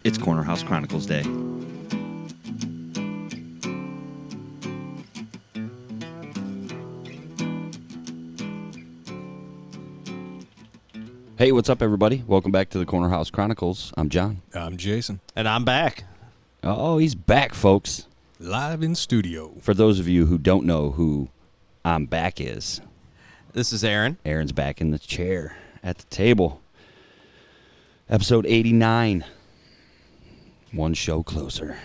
It's Corner House Chronicles Day. Hey, what's up, everybody? Welcome back to the Corner House Chronicles. I'm John. I'm Jason. And I'm back. Oh, he's back, folks. Live in studio. For those of you who don't know who I'm back is, This is Aaron. Aaron's back in the chair at the table. Episode 89. One show closer.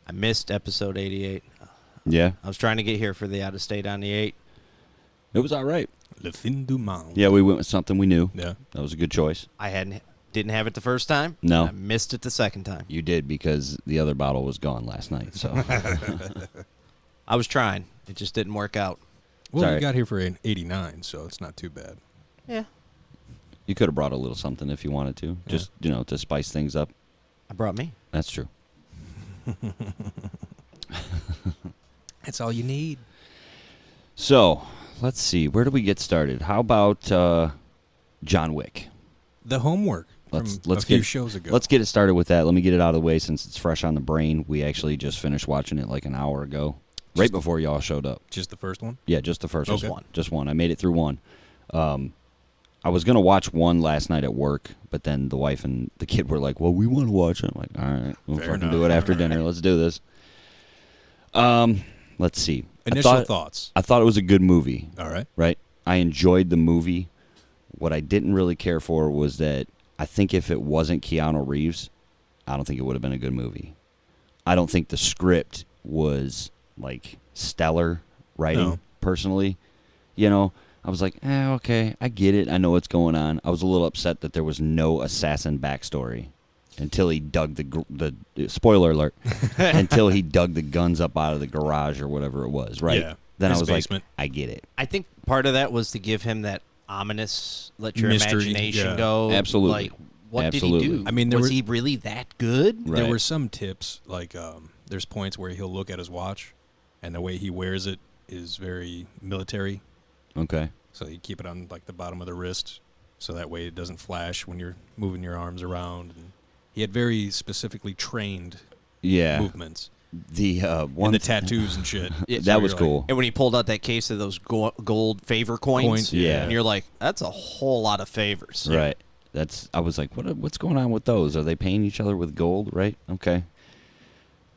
I missed episode 88. Yeah, I was trying to get here for the out-of-state on the 8. it was all right. Le fin du monde. Yeah, we went with something we knew. Yeah. That was a good choice. I didn't have it the first time. No. I missed it the second time. You did, because the other bottle was gone last night. So I was trying. It just didn't work out. Well, Sorry. you got here for an 89, so it's not too bad. Yeah. you could have brought a little something if you wanted to. Just, to spice things up. I brought me. That's true. That's all you need. So, let's see. Where do we get started? How about John Wick? The homework from a few shows ago. Let's get it started with that. Let me get it out of the way since it's fresh on the brain. We actually just finished watching it like an hour ago, right before y'all showed up. Just the first one? Yeah, just the first Okay. one. Just one. I made it through one. I was going to watch one last night at work, but then the wife and the kid were like, well, we want to watch it. I'm like, all right, we'll Fair fucking enough. do it after dinner. Let's do this. Let's see. Initial thoughts. I thought it was a good movie, All right. right? I enjoyed the movie. What I didn't really care for was that I think if it wasn't Keanu Reeves, I don't think it would have been a good movie. I don't think the script was, like, stellar writing, No. personally. I was like, okay, I get it. I know what's going on. I was a little upset that there was no assassin backstory until he dug the spoiler alert, until he dug the guns up out of the garage or whatever it was, right? Yeah, Then I his was basement. like, I get it. I think part of that was to give him that ominous, let your Mystery, imagination yeah. go. Absolutely. Like, what Absolutely. did he do? I mean, was he really that good? Right. There were some tips, like there's points where he'll look at his watch, and the way he wears it is very military. Okay. So you keep it on like the bottom of the wrist, so that way it doesn't flash when you're moving your arms around. And he had very specifically trained Yeah. movements. The one And the tattoos and shit. that So was you're cool. And when he pulled out that case of those gold favor coins, yeah. and you're like, that's a whole lot of favors. Right. I was like, what's going on with those? Are they paying each other with gold? Right. Okay.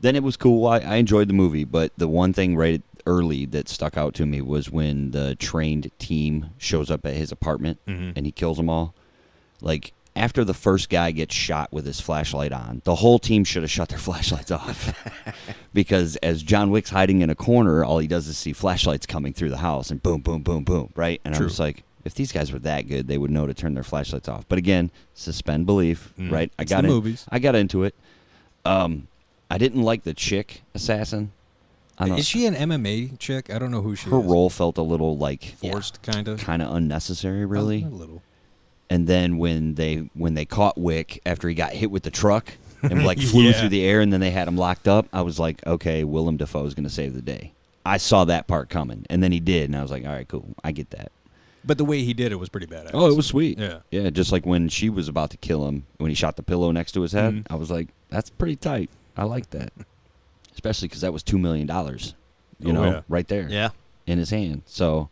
Then it was cool. I enjoyed the movie, but the one thing right early that stuck out to me was when the trained team shows up at his apartment and he kills them all. Like, after the first guy gets shot with his flashlight on, the whole team should have shut their flashlights off. Because as John Wick's hiding in a corner, all he does is see flashlights coming through the house and boom, boom, boom, boom, right? And True. I was like, if these guys were that good, they would know to turn their flashlights off. But again, suspend belief, right? It's the movies. I got into it. I didn't like the chick assassin. I don't Is she an MMA chick? I don't know who she her is. role felt a little like Forced, kind of. unnecessary, really. A little. And then when they caught Wick after he got hit with the truck and like flew Yeah. through the air, and then they had him locked up, I was like, okay, Willem Dafoe's going to save the day. I saw that part coming, and then he did, and I was like, all right, cool, I get that. But the way he did it was pretty badass. Oh, it was sweet. Yeah. Yeah, just like when she was about to kill him, when he shot the pillow next to his head, Mhm. I was like, that's pretty tight. I like that. Especially because that was $2 million, Yeah. right there Yeah. in his hand. So,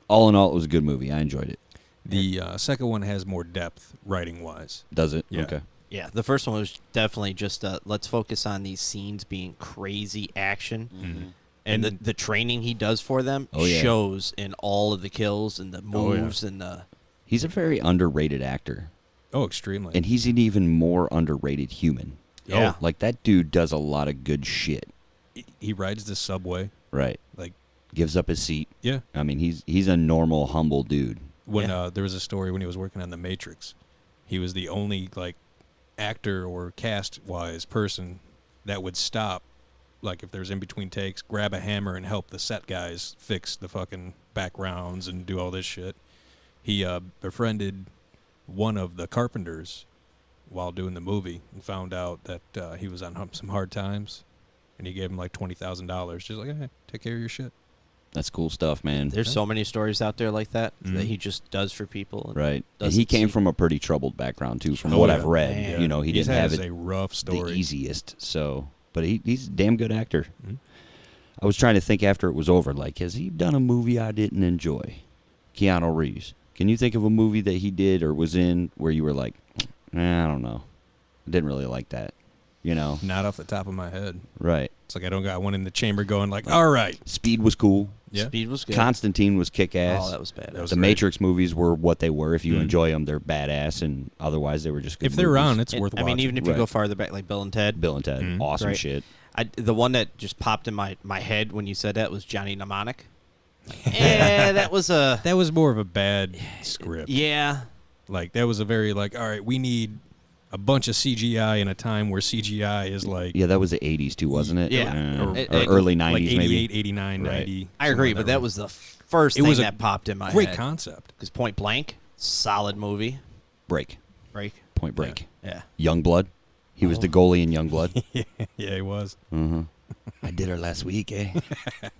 all in all, it was a good movie. I enjoyed it. The second one has more depth, writing-wise. Does it? Yeah. Okay. Yeah, the first one was definitely just let's focus on these scenes being crazy action. Mm-hmm. And the training he does for them Oh, yeah. shows in all of the kills and the Oh, yeah. moves and the... He's a very underrated actor, Oh, extremely. and he's an even more underrated human. Yeah. Like, that dude does a lot of good shit. He rides the subway. Right. Like, Gives up his seat. yeah. I mean, he's a normal, humble dude. When Yeah. there was a story when he was working on The Matrix, he was the only, like, actor or cast-wise person that would stop, like, if there's in-between takes, grab a hammer and help the set guys fix the fucking backgrounds and do all this shit. He befriended one of the carpenters while doing the movie and found out that he was on some hard times, and he gave him like $20,000. Just like, hey, take care of your shit. That's cool stuff, man. There's so many stories out there like that that he just does for people. And Right. And doesn't he came see- from a pretty troubled background, too, from Oh, what yeah. I've read. Man. You know, he He didn't have has it a rough story. the easiest. So, but he's a damn good actor. I was trying to think after it was over, like, has he done a movie I didn't enjoy? Keanu Reeves. Can you think of a movie that he did or was in where you were like, I don't know. I didn't really like that. You know? Not off the top of my head. Right. It's like I don't got one in the chamber going like, all right. Speed was cool. Yeah. Speed was good. Constantine was kick-ass. Oh, that was bad. That was The great. Matrix movies were what they were. If you Mhm. enjoy them, they're badass, and otherwise they were just good If they're movies. on, it's And, worth I watching. mean, even if you Right. go farther back, like Bill and Ted. Bill and Ted, Mhm. awesome Right. shit. The one that just popped in my head when you said that was Johnny Mnemonic. Yeah, that was a... that was more of a bad script. Yeah. Like, that was a very, like, all right, we need a bunch of CGI in a time where CGI is like, Yeah, that was the 80s, too, wasn't it? Yeah. Or It- early 90s, like 88, maybe. 89, Right. 90. I agree, something but like that was the first It thing was a that popped in my great head. concept. Because Point Blank, solid movie. Break. Break. Point Break. Yeah. Youngblood. He was the goalie in Youngblood. Yeah, it was. Mm-hmm. I did her last week, eh?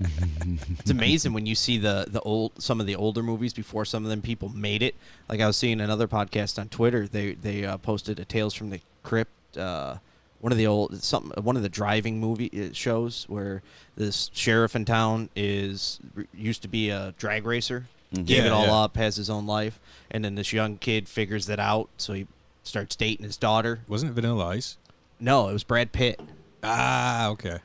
It's amazing when you see some of the older movies before some of them people made it. Like I was seeing another podcast on Twitter. They posted a Tales from the Crypt. One of the driving movie shows where this sheriff in town used to be a drag racer, gave Yeah, it all yeah. up, has his own life, and then this young kid figures that out, so he starts dating his daughter. Wasn't it Vanilla Ice? No, it was Brad Pitt. Ah, okay.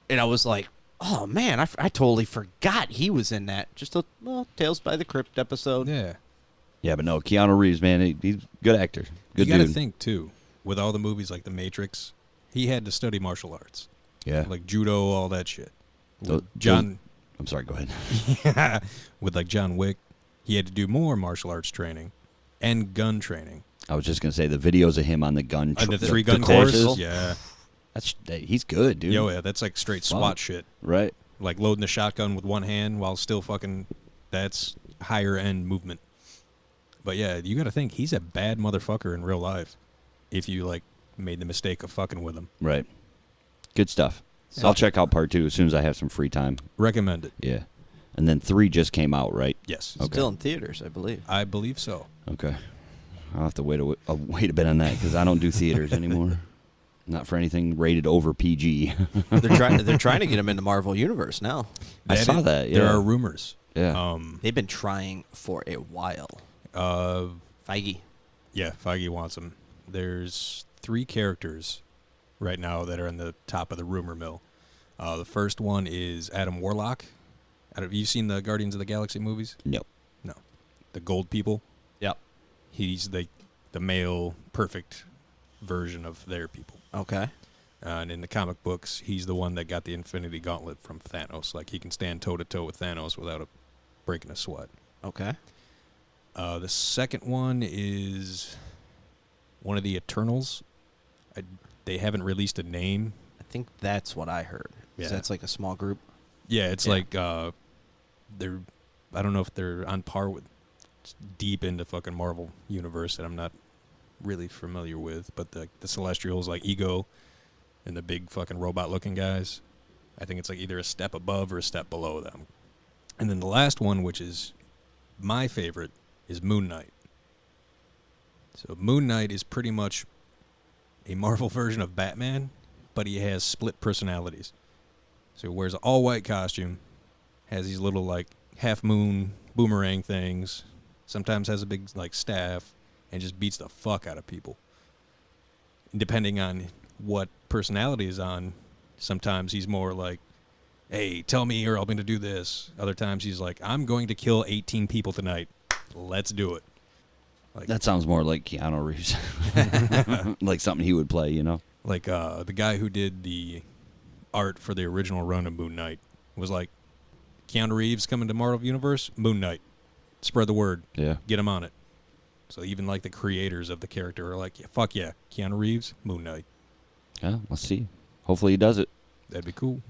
And I was like, oh, man, I totally forgot he was in that. Just a Tales by the Crypt episode. Yeah. Yeah, but no, Keanu Reeves, man, he's a good actor. Good you got to dude. think, too, with all the movies like The Matrix, he had to study martial arts. Yeah. Like judo, all that shit. Tho- John, I'm sorry, go ahead. with like John Wick, he had to do more martial arts training and gun training. I was just going to say the videos of him on the gun. And the the 3-gun courses. course. Yeah. He's good, dude. Yo, yeah, that's like straight Fuck. SWAT shit. Right. Like loading the shotgun with one hand while still fucking, that's higher end movement. But yeah, you got to think, he's a bad motherfucker in real life if you like made the mistake of fucking with him. Right. Good stuff. So- I'll check out part 2 as soon as I have some free time. Recommend it. Yeah. And then 3 just came out, right? Yes. Okay. Still in theaters, I believe. I believe so. Okay. I'll have to wait a bit on that because I don't do theaters anymore. Not for anything rated over PG. They're trying to get him in the Marvel Universe now. I saw that, There yeah. are rumors. Yeah. They've been trying for a while. Feige. Yeah, Feige wants him. There's 3 characters right now that are in the top of the rumor mill. The first one is Adam Warlock. Have you seen the Guardians of the Galaxy movies? No. No. The gold people. Yep. He's the male perfect version of their people. Okay. And in the comic books, he's the one that got the Infinity Gauntlet from Thanos. Like, he can stand toe-to-toe with Thanos without breaking a sweat. Okay. The second one is one of the Eternals. They haven't released a name. I think that's what I heard. Yeah. That's like a small group. Yeah, it's Yeah. like they're. I don't know if they're on par with deep into fucking Marvel universe that I'm not really familiar with, but the Celestials like Ego and the big fucking robot looking guys. I think it's like either a step above or a step below them. And then the last one, which is my favorite, is Moon Knight. So Moon Knight is pretty much a Marvel version of Batman, but he has split personalities. So he wears an all-white costume, has these little, like, half-moon boomerang things, sometimes has a big, like, staff, and just beats the fuck out of people. And depending on what personality is on, sometimes he's more like, hey, tell me you're helping to do this. Other times he's like, I'm going to kill 18 people tonight. Let's do it. Like, That sounds more like Keanu Reeves. Like something he would play, you know? like the guy who did the art for the original run of Moon Knight was like, Keanu Reeves coming to Marvel Universe, Moon Knight. Spread the word. Yeah. Get him on it. So even like the creators of the character are like, yeah, fuck yeah, Keanu Reeves, Moon Knight. Yeah, let's see. Hopefully he does it. That'd be cool.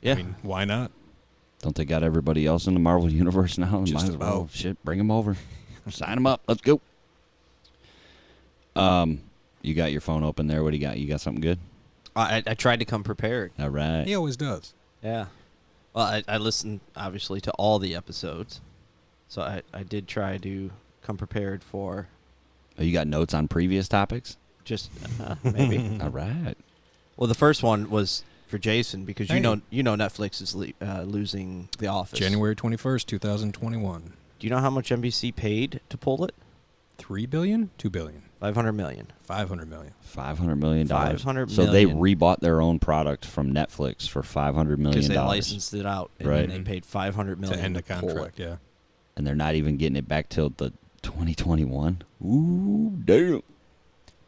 Yeah. I mean, why not? Don't they got everybody else in the Marvel Universe now? Just Might as well. about. Shit, bring them over. Sign them up. Let's go. You got your phone open there. What do you got? You got something good? I tried to come prepared. All right. He always does. Yeah. Well, I listened, obviously, to all the episodes. So I did try to come prepared for Oh, you got notes on previous topics? just maybe. All right. Well, the first one was for Jason because Hey. you know Netflix is losing The Office. January 21st, 2021. Do you know how much NBC paid to pull it? $3 billion? $2 billion? $500 million. $500 million. $500 million. $500 So they million. rebought their own product from Netflix for $500 million. Because they licensed it out, and Right. then they paid $500 million To end the pull contract, it. yeah. And they're not even getting it back till the 2021. Ooh, damn.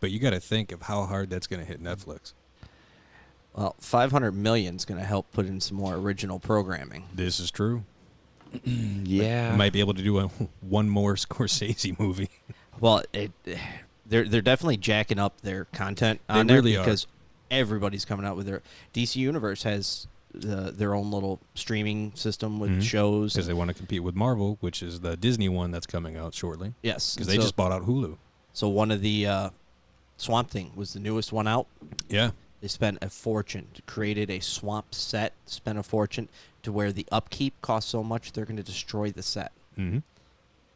But you got to think of how hard that's going to hit Netflix. Well, $500 million is going to help put in some more original programming. This is true. Yeah. You might be able to do one more Scorsese movie. Well, they're definitely jacking up their content They on there really are. because everybody's coming out with their DC Universe has their own little streaming system with Mhm. shows. Because they want to compete with Marvel, which is the Disney one that's coming out shortly. Yes, Because they just bought out Hulu. so one of the Swamp Thing was the newest one out. Yeah. They spent a fortune, created a swamp set, spent a fortune to where the upkeep costs so much they're going to destroy the set. Mm-hmm.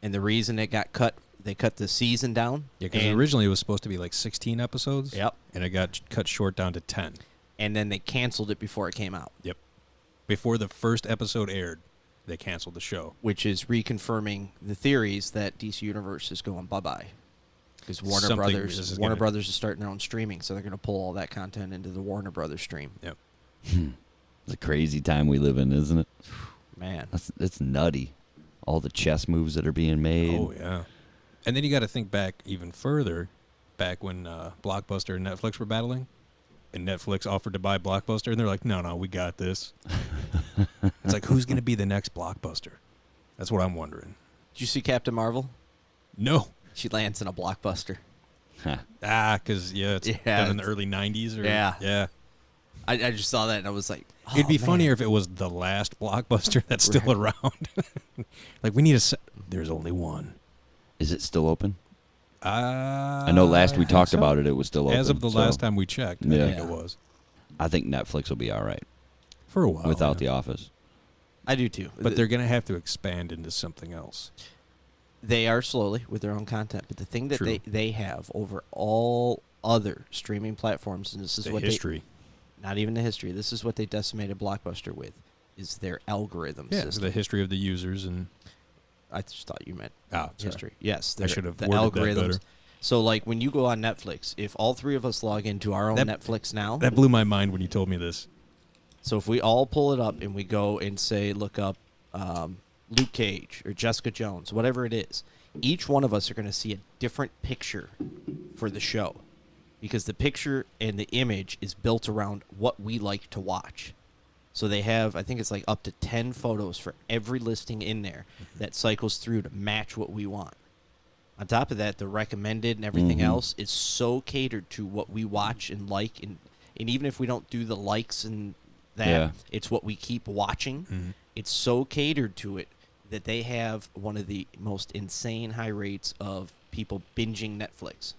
And the reason it got cut, they cut the season down. Yeah, because and- originally it was supposed to be like 16 episodes. Yep. And it got cut short down to 10. And then they canceled it before it came out, Yep. Before the first episode aired, they canceled the show. which is reconfirming the theories that DC Universe is going bye-bye. Because Warner Something this is Brothers gonna- is starting their own streaming, so they're going to pull all that content into the Warner Brothers stream. Yep. It's a crazy time we live in, isn't it? Man. It's nutty. All the chess moves that are being made. Oh, yeah. And then you got to think back even further, back when Blockbuster and Netflix were battling, and Netflix offered to buy Blockbuster, and they're like, no, we got this. It's like, who's going to be the next Blockbuster? That's what I'm wondering. Did you see Captain Marvel? No. She lands in a Blockbuster. Huh. Because, it's Yeah, done in the it's- early 90s. Or, Yeah. Yeah. I just saw that, and I was like, oh, It'd be man. funnier if it was the last Blockbuster that's still around. Like, we need a There's only one. Is it still open? I I know last we think talked so. about it, it was still open. As of the so last time we checked, I Yeah. think it was. I think Netflix will be all right For a while. without yeah. The Office. I do too. But they're going to have to expand into something else. They are slowly with their own content, but the thing that True. they have over all other streaming platforms, and this is The what history. not even the history, this is what they decimated Blockbuster with, is their algorithm Yeah, system. the history of the users and I just thought you meant sorry. history. Yes, I should have the worded that algorithms. better. So, like when you go on Netflix, if all three of us log into our own That- Netflix now, That blew my mind when you told me this. so if we all pull it up and we go and say, look up Luke Cage or Jessica Jones, whatever it is, each one of us are going to see a different picture for the show because the picture and the image is built around what we like to watch. So they have, I think it's like up to 10 photos for every listing in there that cycles through to match what we want. On top of that, the recommended and everything Mhm. else is so catered to what we watch and like. And even if we don't do the likes and that, Yeah. it's what we keep watching. Mhm. It's so catered to it that they have one of the most insane high rates of people binging Netflix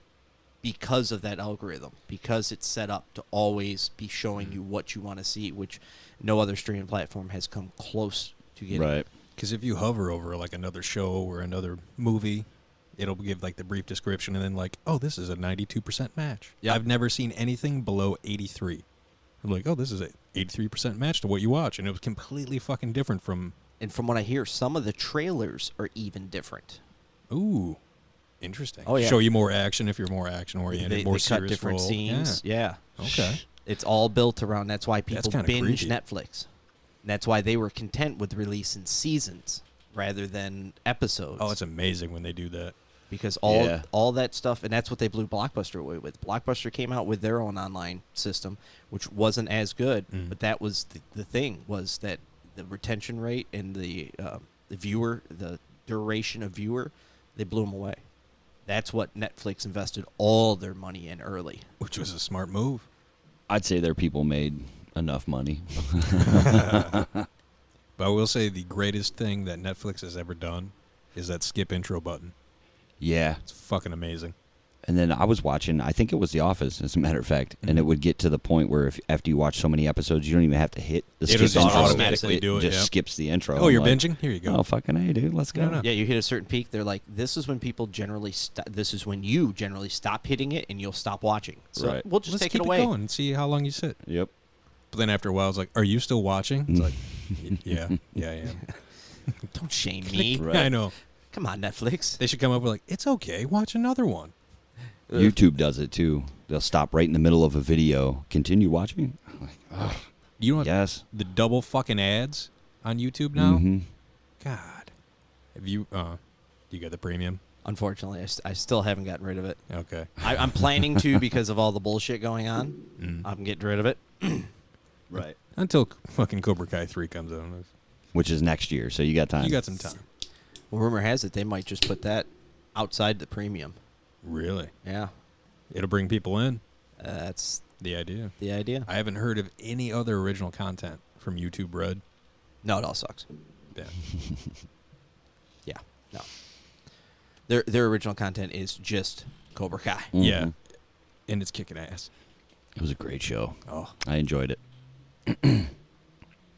because of that algorithm, because it's set up to always be showing you what you want to see, which no other streaming platform has come close to getting. Right. Because if you hover over like another show or another movie, it'll give like the brief description and then like, oh, this is a 92% match. Yep. I've never seen anything below 83. I'm like, oh, this is a 83% match to what you watch. And it was completely fucking different from, And from what I hear, some of the trailers are even different. ooh, interesting. Oh, yeah. Show you more action if you're more action oriented, They more cut serious different role. scenes. Yeah. Yeah. Okay. It's all built around. That's why people kinda binge creepy. Netflix. And that's why they were content with releasing seasons rather than episodes. Oh, it's amazing when they do that. because Yeah. all that stuff, and that's what they blew Blockbuster away with. Blockbuster came out with their own online system, which wasn't as good, Mm. but that was the thing, was that the retention rate and the duration of viewer, they blew them away. That's what Netflix invested all their money in early. Which was a smart move. I'd say their people made enough money. But I will say the greatest thing that Netflix has ever done is that skip intro button. Yeah. It's fucking amazing. And then I was watching, I think it was The Office, as a matter of fact, and it would get to the point where after you watch so many episodes, you don't even have to hit the It'll skip just intro. automatically do it, just yeah. skips the intro. Oh, you're I'm like, binging? Here you go. Oh, fucking A, dude. Let's go. No. Yeah, you hit a certain peak. They're like, this is when people generally this is when you generally stop hitting it and you'll stop watching. So Right. we'll just Let's take keep it away. going and see how long you sit. Yep. But then after a while, it's like, are you still watching? It's like, yeah, I am. Don't shame me. Right. I know. Come on, Netflix. They should come up with like, it's okay, watch another one. YouTube does it too. They'll stop right in the middle of a video. Continue watching. I'm like, oh, You know what? yes. The double fucking ads on YouTube now? Mm-hmm. God. Have you, you got the premium? Unfortunately, I still haven't gotten rid of it. Okay. I'm planning to because of all the bullshit going on. I'm getting rid of it. Right. Until fucking Cobra Kai 3 comes out. Which is next year, so you got time. You got some time. Well, rumor has it they might just put that outside the premium. Really? Yeah, It'll bring people in. that's The idea. the idea. I haven't heard of any other original content from YouTube Red. No, it all sucks. Yeah. Yeah, no. Their original content is just Cobra Kai. Mhm. Yeah. And it's kicking ass. It was a great show. Oh. I enjoyed it.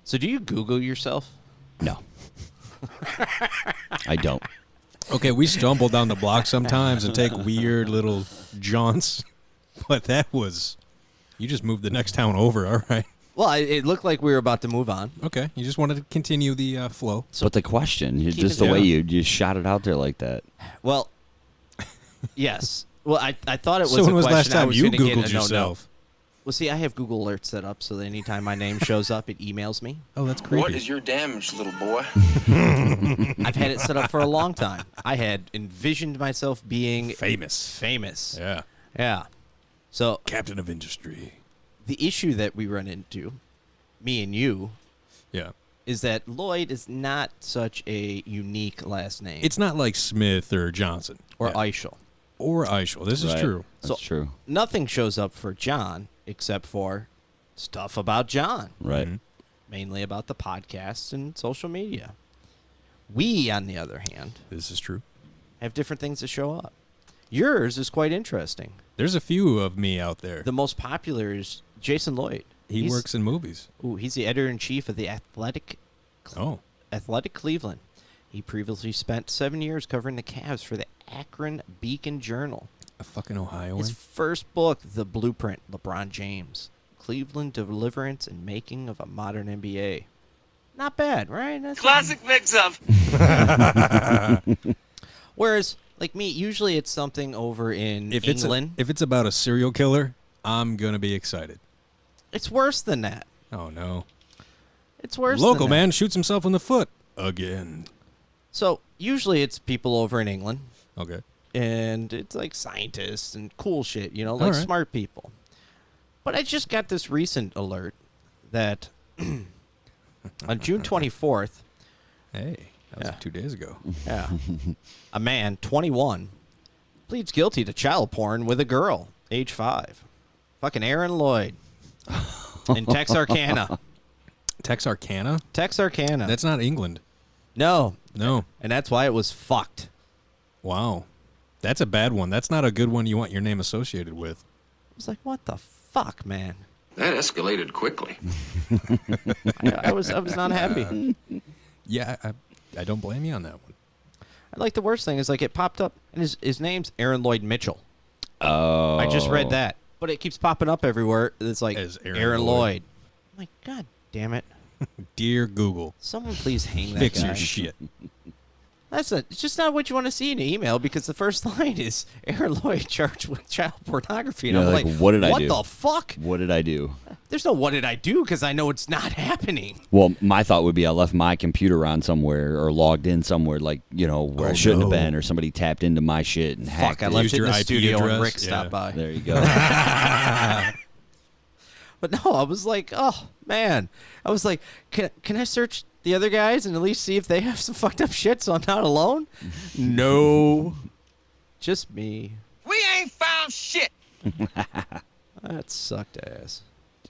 So do you Google yourself? No. I don't. Okay, we stumble down the block sometimes and take weird little jaunts, but that was, you just moved the next town over, all right. Well, it looked like we were about to move on. Okay, you just wanted to continue the flow. But the question, Keep just it the way down. you shot it out there like that. Well, yes. Well, I thought it was So when a was the last question I time was you gonna get Googled a no-no. yourself? Well, see, I have Google Alerts set up so that anytime my name shows up, it emails me. Oh, that's creepy. What is your damage, little boy? I've had it set up for a long time. I had envisioned myself being Famous. famous. Yeah. Yeah. So Captain of Industry. the issue that we run into, me and you, Yeah. is that Lloyd is not such a unique last name. It's not like Smith or Johnson. or Yeah. Eichel. Or Eichel. This is Right. true. That's So- true. Nothing shows up for John except for stuff about John, Right. Mhm. mainly about the podcasts and social media. We, on the other hand, This is true. have different things that show up. Yours is quite interesting. There's a few of me out there. The most popular is Jason Lloyd. He works in movies. He's the editor-in-chief of the Athletic Oh. Cleveland. He previously spent 7 years covering the Cavs for the Akron Beacon Journal. A fucking Ohioan. His first book, The Blueprint, LeBron James, Cleveland Deliverance and Making of a Modern NBA. Not bad, right? That's Classic mix-up. Whereas, like me, usually it's something over in if England. if it's about a serial killer, I'm gonna be excited. It's worse than that. Oh no. It's worse Local than that. man shoots himself in the foot again. So usually it's people over in England, Okay. and it's like scientists and cool shit, like All right. smart people. But I just got this recent alert that on June 24th, Hey, that was Yeah. like 2 days ago. yeah, a man, 21, pleads guilty to child porn with a girl, age 5. Fucking Aaron Lloyd in Texarkana. Texarkana? Texarkana. That's not England. No, No. and that's why it was fucked. Wow. That's a bad one. That's not a good one you want your name associated with. I was like, what the fuck, man? That escalated quickly. I was not happy. Yeah, I don't blame you on that one. Like the worst thing is like it popped up and his name's Aaron Lloyd Mitchell. Oh. I just read that, but it keeps popping up everywhere. It's like As Aaron Aaron Lloyd. Lloyd. I'm like, God damn it! Dear Google, Someone please hang that fix guy. your shit. It's just not what you want to see in an email because the first line is Aaron Lloyd charged with child pornography, and Yeah, I'm like, like, what did I What do? the fuck? What did I do? There's no what did I do because I know it's not happening. Well, my thought would be I left my computer on somewhere or logged in somewhere, like, where I Oh, shouldn't no. have been, or somebody tapped into my shit and hacked Fuck! I it. left Used it in your the IP studio and address? Rick Yeah. stopped by. There you go. But no, I was like, oh man, I was like, can I search the other guys and at least see if they have some fucked up shit so I'm not alone? No, just me. We ain't found shit. That sucked ass.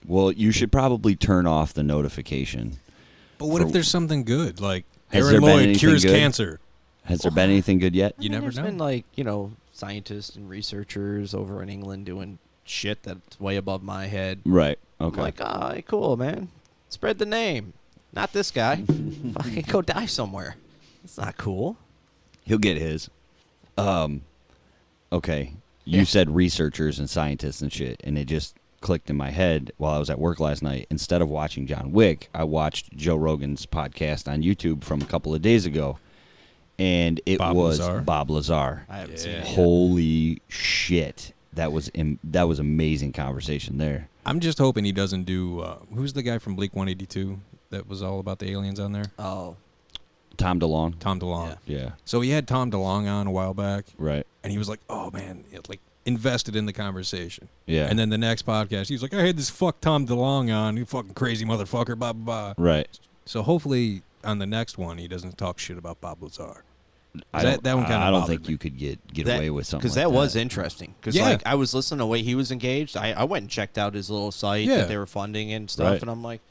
Well, you should probably turn off the notification. But what if there's something good? Like Has Aaron there been Lloyd anything cures good? cancer. Has there been anything good yet? You never There's know. been like scientists and researchers over in England doing shit that's way above my head. Right. I'm Okay. like, oh, cool, man. Spread the name. Not this guy. Fucking go die somewhere. It's not cool. He'll get his. Okay. You said researchers and scientists and shit, and it just clicked in my head while I was at work last night. Instead of watching John Wick, I watched Joe Rogan's podcast on YouTube from a couple of days ago, and it was Lazar. Bob Lazar. I haven't seen it yet. Holy shit. That was amazing conversation there. I'm just hoping he doesn't do. Who's the guy from Bleak 182 that was all about the aliens on there? Oh, Tom DeLonge. Tom DeLonge. Yeah. So he had Tom DeLonge on a while back, Right. and he was like, "Oh man," like invested in the conversation. Yeah. And then the next podcast, he was like, "I had this fuck Tom DeLonge on, you fucking crazy motherfucker." Blah blah blah. Right. So hopefully on the next one, he doesn't talk shit about Bob Lazar. I That one kind of. I don't think you could get away with something because like that was interesting. Because Yeah. like I was listening to the way he was engaged. I went and checked out his little site Yeah. that they were funding and stuff, Right. and I'm like,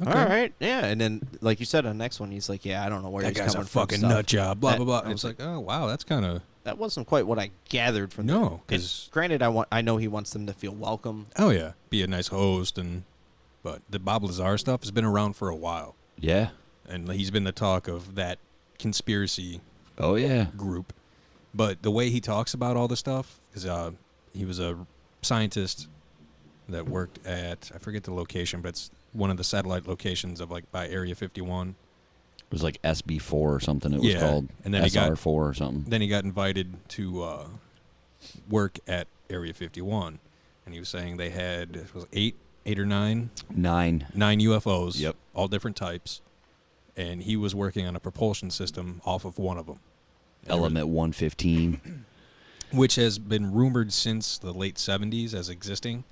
Okay. all right, yeah. And then like you said on the next one, he's like, yeah, I don't know where That he's guy's a coming from. fucking stuff. nut job. Blah That- blah blah. I And was it's like, oh wow, that's kind of. That wasn't quite what I gathered from. No, the, 'cause- granted, I know he wants them to feel welcome. Oh yeah, be a nice host but the Bob Lazar stuff has been around for a while, Yeah. and he's been the talk of that conspiracy Oh yeah. group. But the way he talks about all this stuff, because he was a scientist that worked at, I forget the location, but it's one of the satellite locations of like by Area 51. It was like SB4 or something. It was Yeah. called And then he got- SR4 or something. Then he got invited to work at Area 51, and he was saying they had eight or nine 9. UFOs, Yep. all different types, and he was working on a propulsion system off of one of them. Element 115. Which has been rumored since the late 70s as existing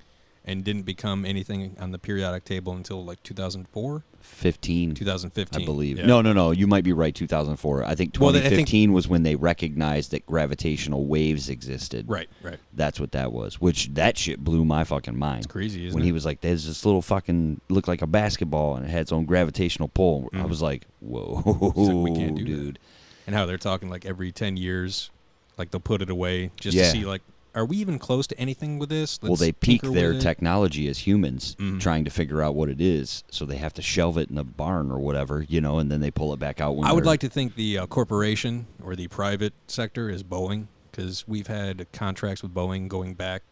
and didn't become anything on the periodic table until like 2004, 15. 2015. I believe. Yeah. No. You might be right. 2004. I think Well, I 2015 was when they recognized that gravitational waves existed. Right. That's what that was. Which that shit blew my fucking mind. It's crazy, isn't when it? he was like, "There's this little fucking looked like a basketball and it had its own gravitational pull." I was like, "Whoa, He's like, we can't do that. dude." And how they're talking like every 10 years, like they'll put it away just Yeah. to see like, are we even close to anything with this? Well, Let's they peak tinker their with it. technology as humans, Mhm. trying to figure out what it is. So they have to shelve it in a barn or whatever, and then they pull it back out. When I would they're- like to think the corporation or the private sector is Boeing, because we've had contracts with Boeing going back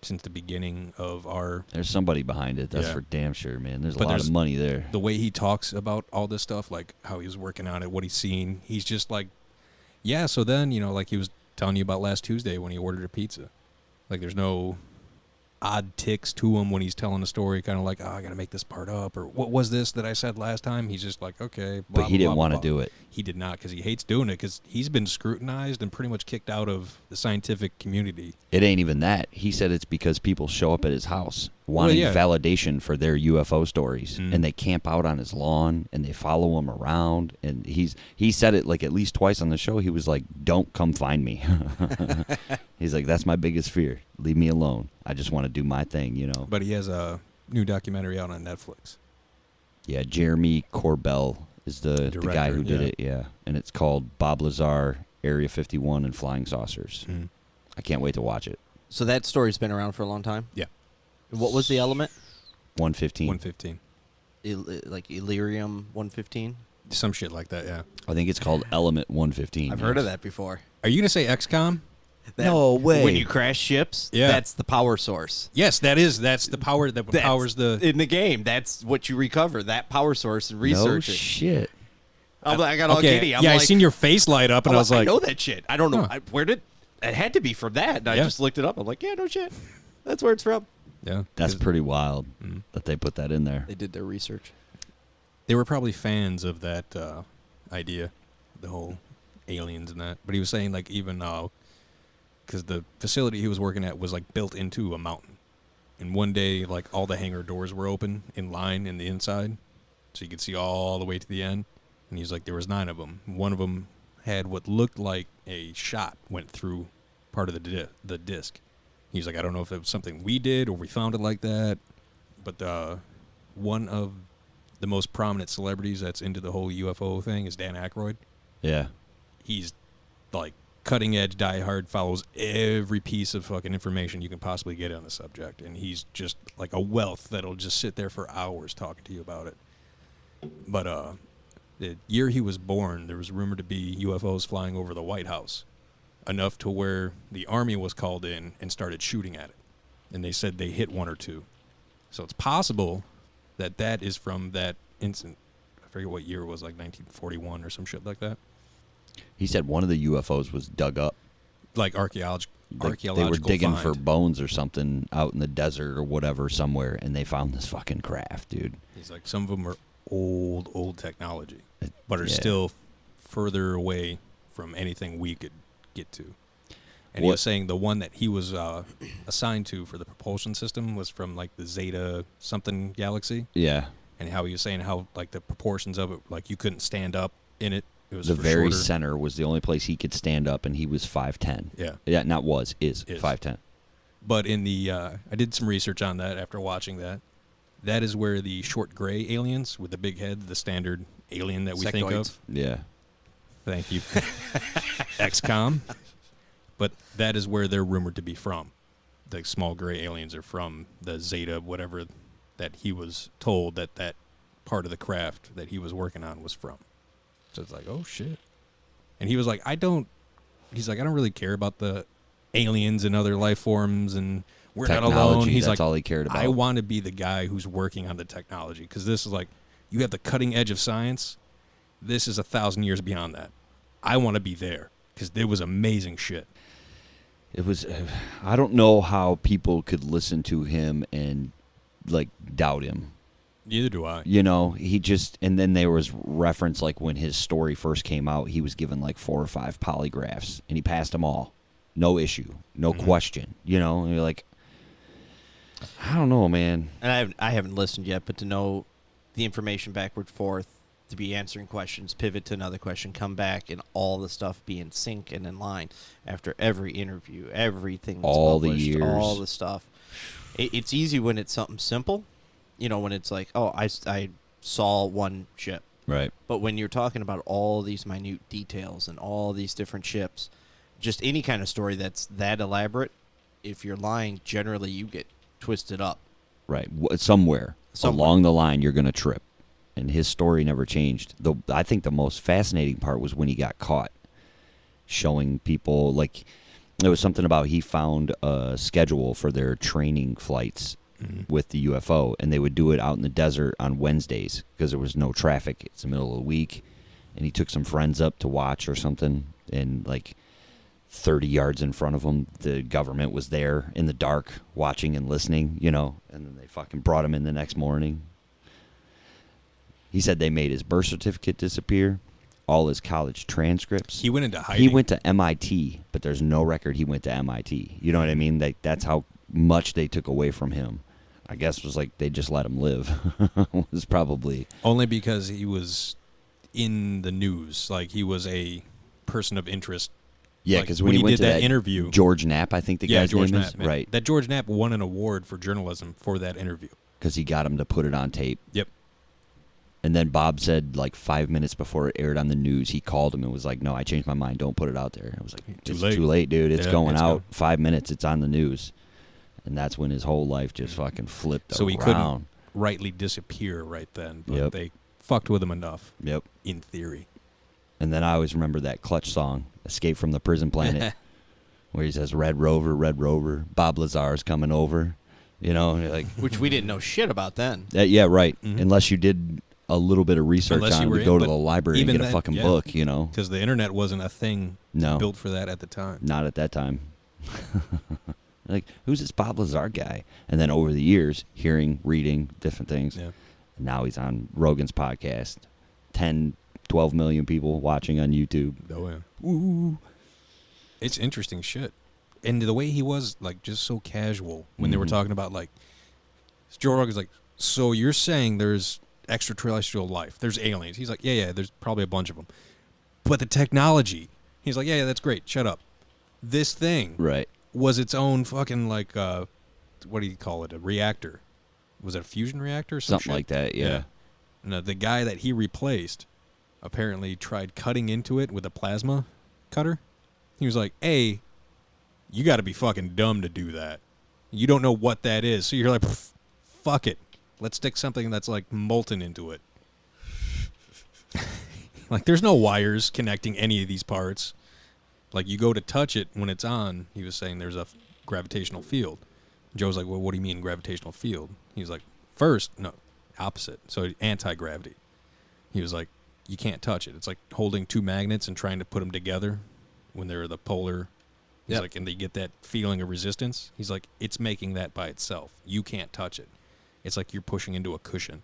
since the beginning of our. There's somebody behind it. That's Yeah. for damn sure, man. There's a But lot there's- of money there. The way he talks about all this stuff, like how he was working on it, what he's seen, he's just like, yeah. So then, like he was telling you about last Tuesday when he ordered a pizza. Like there's no odd ticks to him when he's telling a story, kind of like, oh, I got to make this part up, or what was this that I said last time? He's just like, okay. Blah, But he blah, didn't blah, want to blah. do it. He did not, because he hates doing it, because he's been scrutinized and pretty much kicked out of the scientific community. It ain't even that. He said it's because people show up at his house wanting yeah. validation for their UFO stories, Mhm. and they camp out on his lawn and they follow him around. And he said it like at least twice on the show. He was like, "Don't come find me." He's like, "That's my biggest fear. Leave me alone. I just want to do my thing." But he has a new documentary out on Netflix. Yeah, Jeremy Corbell is the guy who Director, did yeah. it. Yeah, and it's called Bob Lazar, Area 51, and Flying Saucers. Mhm. I can't wait to watch it. So that story's been around for a long time. Yeah. What was the element? 115. 115. Like Illyrium 115. Some shit like that, yeah. I think it's called Element 115. I've heard of that before. Are you going to say XCOM? That- No way. When you crash ships, Yeah. that's the power source. Yes, that's the power that That's- powers the... in the game. That's what you recover. That power source and No research it. shit. I got all Okay, giddy. I'm yeah, like, I seen your face light up, and I was I like... know that shit. I don't know Huh. where did it had to be from that. And I Yeah. just looked it up. I'm like, yeah, no shit. That's where it's from. Yeah. That's 'cause pretty wild Mhm. that they put that in there. They did their research. They were probably fans of that idea, the whole aliens and that. But he was saying, like, even... because the facility he was working at was, like, built into a mountain. And one day, like, all the hangar doors were open in line in the inside. So you could see all the way to the end. And he's like, there was 9 of them. One of them had what looked like a shot went through part of the disc. He's like, I don't know if it was something we did or we found it like that. But one of the most prominent celebrities that's into the whole UFO thing is Dan Aykroyd. Yeah. He's, like, cutting edge, die hard, follows every piece of fucking information you can possibly get on the subject, and he's just like a wealth that'll just sit there for hours talking to you about it. But the year he was born, there was rumored to be UFOs flying over the White House, enough to where the Army was called in and started shooting at it, and they said they hit one or two. So it's possible that that is from that incident. I forget what year it was, like 1941 or some shit like that. He said one of the UFOs was dug up. Like archaeological They were digging find. for bones or something out in the desert or whatever somewhere, and they found this fucking craft, dude. He's like, some of them are old technology, but are yeah. still further away from anything we could get to. And he was saying the one that he was assigned to for the propulsion system was from like the Zeta something galaxy. Yeah. And how he was saying how like the proportions of it, like you couldn't stand up in it. It was The very shorter. center was the only place he could stand up, and he was 5'10". Yeah. Yeah, not was, is 5'10". But in the, I did some research on that after watching that. That is where the short gray aliens with the big head, the standard alien that we think Sectoids. of. Yeah. Thank you, XCOM. But that is where they're rumored to be from. The small gray aliens are from the Zeta, whatever that he was told that part of the craft that he was working on was from. So it's like, oh shit. And he was like, I don't really care about the aliens and other life forms, and we're not alone. Technology, He's that's like, all he cared about. I want to be the guy who's working on the technology, because this is like, you have the cutting edge of science. This is 1,000 years beyond that. I want to be there, because there was amazing shit. It was, I don't know how people could listen to him and, like, doubt him. Neither do I. You know, he just, and then there was reference, like, when his story first came out, he was given, like, 4 or 5 polygraphs, and he passed them all. No issue. No question. You know, and you're like, I don't know, man. And I haven't listened yet, but to know the information backward forth, to be answering questions, pivot to another question, come back, and all the stuff be in sync and in line after every interview, everything that's All the published, years. all the stuff. It's easy when it's something simple, you know, when it's like, oh, I saw one ship. Right. But when you're talking about all these minute details and all these different ships, just any kind of story that's that elaborate, if you're lying, generally you get twisted up. Right. Somewhere along the line, you're going to trip. And his story never changed. Though I think the most fascinating part was when he got caught, showing people, like, there was something about he found a schedule for their training flights with the UFO, and they would do it out in the desert on Wednesdays because there was no traffic. It's the middle of the week, and he took some friends up to watch or something, and like 30 yards in front of him, the government was there in the dark watching and listening, you know, and then they fucking brought him in the next morning. He said they made his birth certificate disappear, all his college transcripts. He went into hiding. He went to MIT, but there's no record he went to MIT. You know what I mean? That's how much they took away from him. I guess it was like they just let him live. It was probably Only because he was in the news. Like, he was a person of interest. yeah. Like, Because when he went did to that interview, George Knapp, I think the guy's George name Knapp, is man. right, That George Knapp won an award for journalism for that interview. because he got him to put it on tape. Yep. And then Bob said, like 5 minutes before it aired on the news, he called him and was like, "No, I changed my mind. Don't put it out there." I was like, Too "It's late. too late, dude. It's Yeah, going it's out. gone. 5 minutes. It's on the news." And that's when his whole life just fucking flipped So around. he couldn't rightly disappear right then, but Yep. they fucked with him enough, Yep. in theory. And then I always remember that Clutch song, "Escape from the Prison Planet," where he says, Red Rover, Bob Lazar's coming over." You know, and you're like, Which we didn't know shit about then. yeah, right. Mhm. Unless you did a little bit of research Unless on you it were to go in, to but the library and even get a then, fucking yeah. book, you know. Because the internet wasn't a thing No. built for that at the time. Not at that time. Like, who's this Bob Lazar guy? And then over the years, hearing, reading different things. Yeah. Now he's on Rogan's podcast. 10, 12 million people watching on YouTube. Oh, yeah. Ooh. It's interesting shit. And the way he was, like, just so casual when they were Mhm. talking about, like, Joe Rogan's like, so you're saying there's extraterrestrial life, there's aliens. He's like, yeah, there's probably a bunch of them. But the technology, he's like, yeah, that's great, shut up. This thing Right. was its own fucking, like, what do you call it, a reactor? Was it a fusion reactor or some Something shit? like that, yeah. And the guy that he replaced apparently tried cutting into it with a plasma cutter. He was like, A, you got to be fucking dumb to do that. You don't know what that is. So you're like, fuck it. Let's stick something that's like molten into it. Like, there's no wires connecting any of these parts. Like, you go to touch it when it's on. He was saying there's a gravitational field. Joe's like, well, what do you mean gravitational field? He was like, first, no, opposite. So anti-gravity. He was like, you can't touch it. It's like holding two magnets and trying to put them together when they're the polar. He's like, and they get that feeling of resistance. He's like, it's making that by itself. You can't touch it. It's like you're pushing into a cushion.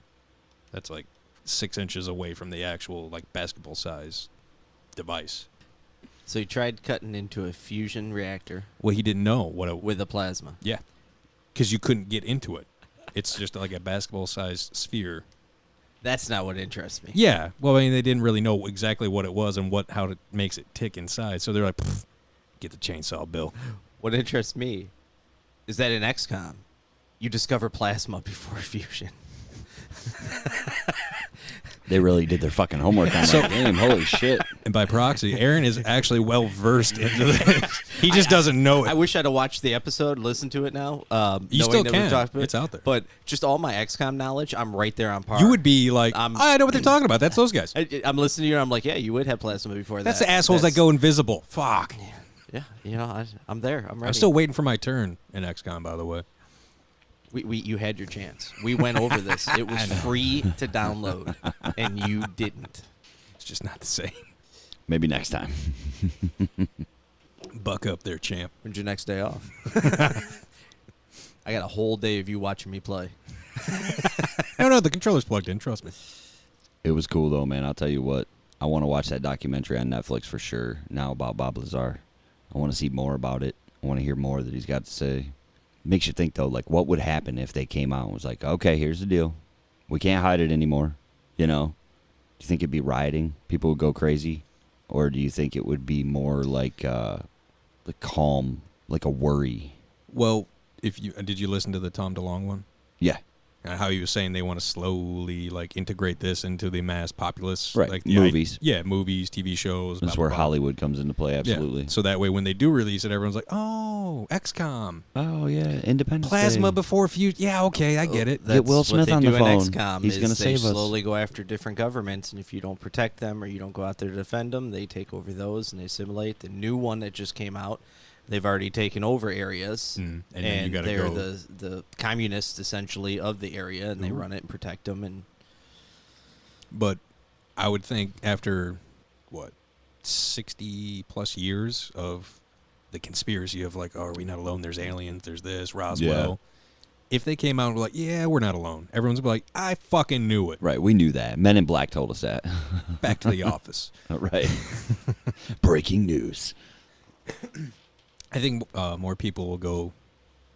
That's like 6 inches away from the actual like basketball size device. So he tried cutting into a fusion reactor. Well, he didn't know what it with a plasma. Yeah, because you couldn't get into it. It's just like a basketball sized sphere. That's not what interests me. Yeah, well, I mean, they didn't really know exactly what it was and how it makes it tick inside. So they're like, get the chainsaw, Bill. What interests me is that in XCOM, you discover plasma before fusion. They really did their fucking homework on that game. Holy shit. And by proxy, Aaron is actually well versed into this. He just doesn't know it. I wish I'd have watched the episode, listened to it now. You still that we can. talked about it. It's out there. But just all my XCOM knowledge, I'm right there on par. You would be like, I know what they're talking about. That's those guys. I'm listening to you, and I'm like, yeah, you would have plasma before That's that. the assholes that go invisible. Fuck. Yeah, you know, I'm there. I'm ready. I'm still waiting for my turn in XCOM, by the way. You had your chance. We went over this. It was free to download, and you didn't. It's just not the same. Maybe next time. Buck up there, champ. When's your next day off? I got a whole day of you watching me play. No, the controller's plugged in. Trust me. It was cool, though, man. I'll tell you what. I want to watch that documentary on Netflix for sure now about Bob Lazar. I want to see more about it. I want to hear more that he's got to say. Makes you think, though, like, what would happen if they came out and was like, okay, here's the deal. We can't hide it anymore, you know? Do you think it'd be rioting? People would go crazy? Or do you think it would be more like calm, like a worry? Well, did you listen to the Tom DeLonge one? Yeah. How he was saying they want to slowly like integrate this into the mass populace, Right, like movies. Movies, TV shows. That's blah, where blah, blah. Hollywood comes into play, absolutely. Yeah. So that way, when they do release it, everyone's like, "Oh, XCOM, Oh, yeah, Independence plasma Day. before fusion." Yeah, okay, I get it. Get Will That's Smith what on they the do in phone. XCOM He's is gonna they save us. slowly go after different governments, and if you don't protect them or you don't go out there to defend them, they take over those and they assimilate. The new one that just came out, they've already taken over areas, and then you gotta they're go. the communists essentially of the area, and they run it and protect them. And But I would think after 60 plus years of the conspiracy of like, oh, are we not alone? There's aliens. There's this Roswell. Yeah. If they came out and were like, yeah, we're not alone, everyone's be like, I fucking knew it. Right, we knew that. Men in Black told us that. Back to the office. Right. Breaking news. I think more people will go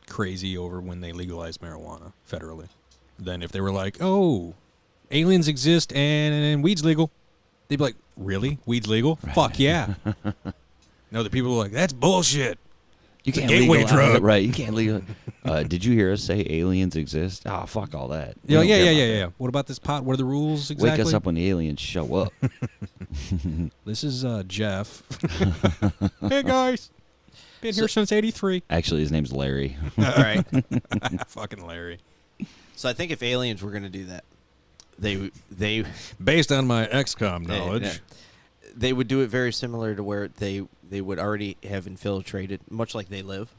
crazy over when they legalize marijuana federally than if they were like, oh, aliens exist and weed's legal. They'd be like, really? Weed's legal? Right. Fuck yeah. No, the people are like, that's bullshit. You can't gateway legalize drug. it. Right, you can't legalize did you hear us say aliens exist? Oh, fuck all that. We Yeah, don't care about yeah. that. What about this pot? What are the rules exactly? Wake us up when the aliens show up. This is Jeff. Hey, guys. Been here since 83. Actually, his name's Larry. all right, Fucking Larry. so I think if aliens were going to do that, they Based on my XCOM knowledge. they would do it very similar to where they would already have infiltrated, much like They Live,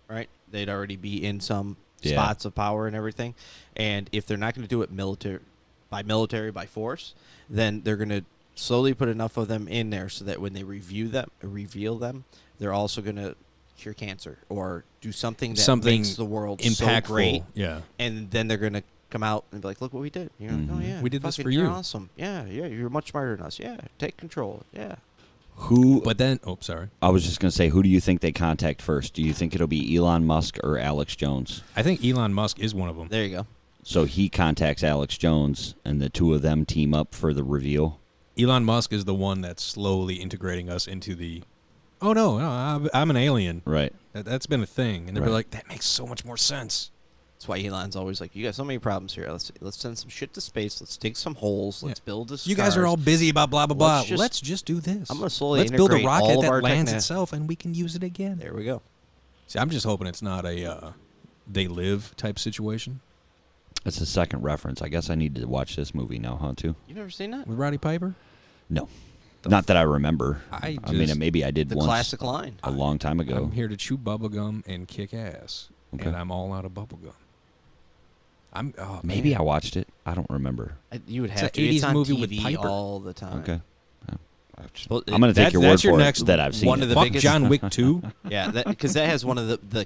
right? They'd already be in some spots of power and everything. And if they're not going to do it military by force, then they're going to slowly put enough of them in there so that when they reveal them, they're also going to cure cancer or do something that makes the world impactful. so great. Yeah. And then they're going to come out and be like, look what we did. You're like, oh, yeah. We did this fucking, for you're you. awesome. Yeah, you're much smarter than us. Yeah, take control. Yeah. Who? But then, sorry. I was just gonna say, who do you think they contact first? Do you think it'll be Elon Musk or Alex Jones? I think Elon Musk is one of them. There you go. So he contacts Alex Jones, and the two of them team up for the reveal. Elon Musk is the one that's slowly integrating us into the, oh, no, I'm an alien. Right. That's been a thing. And they're Right. like, that makes so much more sense. That's why Elon's always like, you got so many problems here. Let's send some shit to space. Let's dig some holes. Let's build this. You guys are all busy about blah, blah, blah. Let's just do this. I'm going to slowly Let's build a integrate all rocket of that our lands itself, and we can use it again. There we go. See, I'm just hoping it's not a They Live type situation. That's the second reference. I guess I need to watch this movie now, huh, too? You never seen that? With Roddy Piper? No. Not that I remember. I mean, maybe I did The once classic line. a long time ago. I'm here to chew bubblegum and kick ass, Okay. and I'm all out of bubblegum. Maybe I watched it. I don't remember. You would It's have an to. It's 80s on movie TV with Piper. all the time. Okay. Well, I'm going to take your word that's your for next it that I've seen one it. of the Fuck biggest- John Wick 2. Yeah, because that has one of the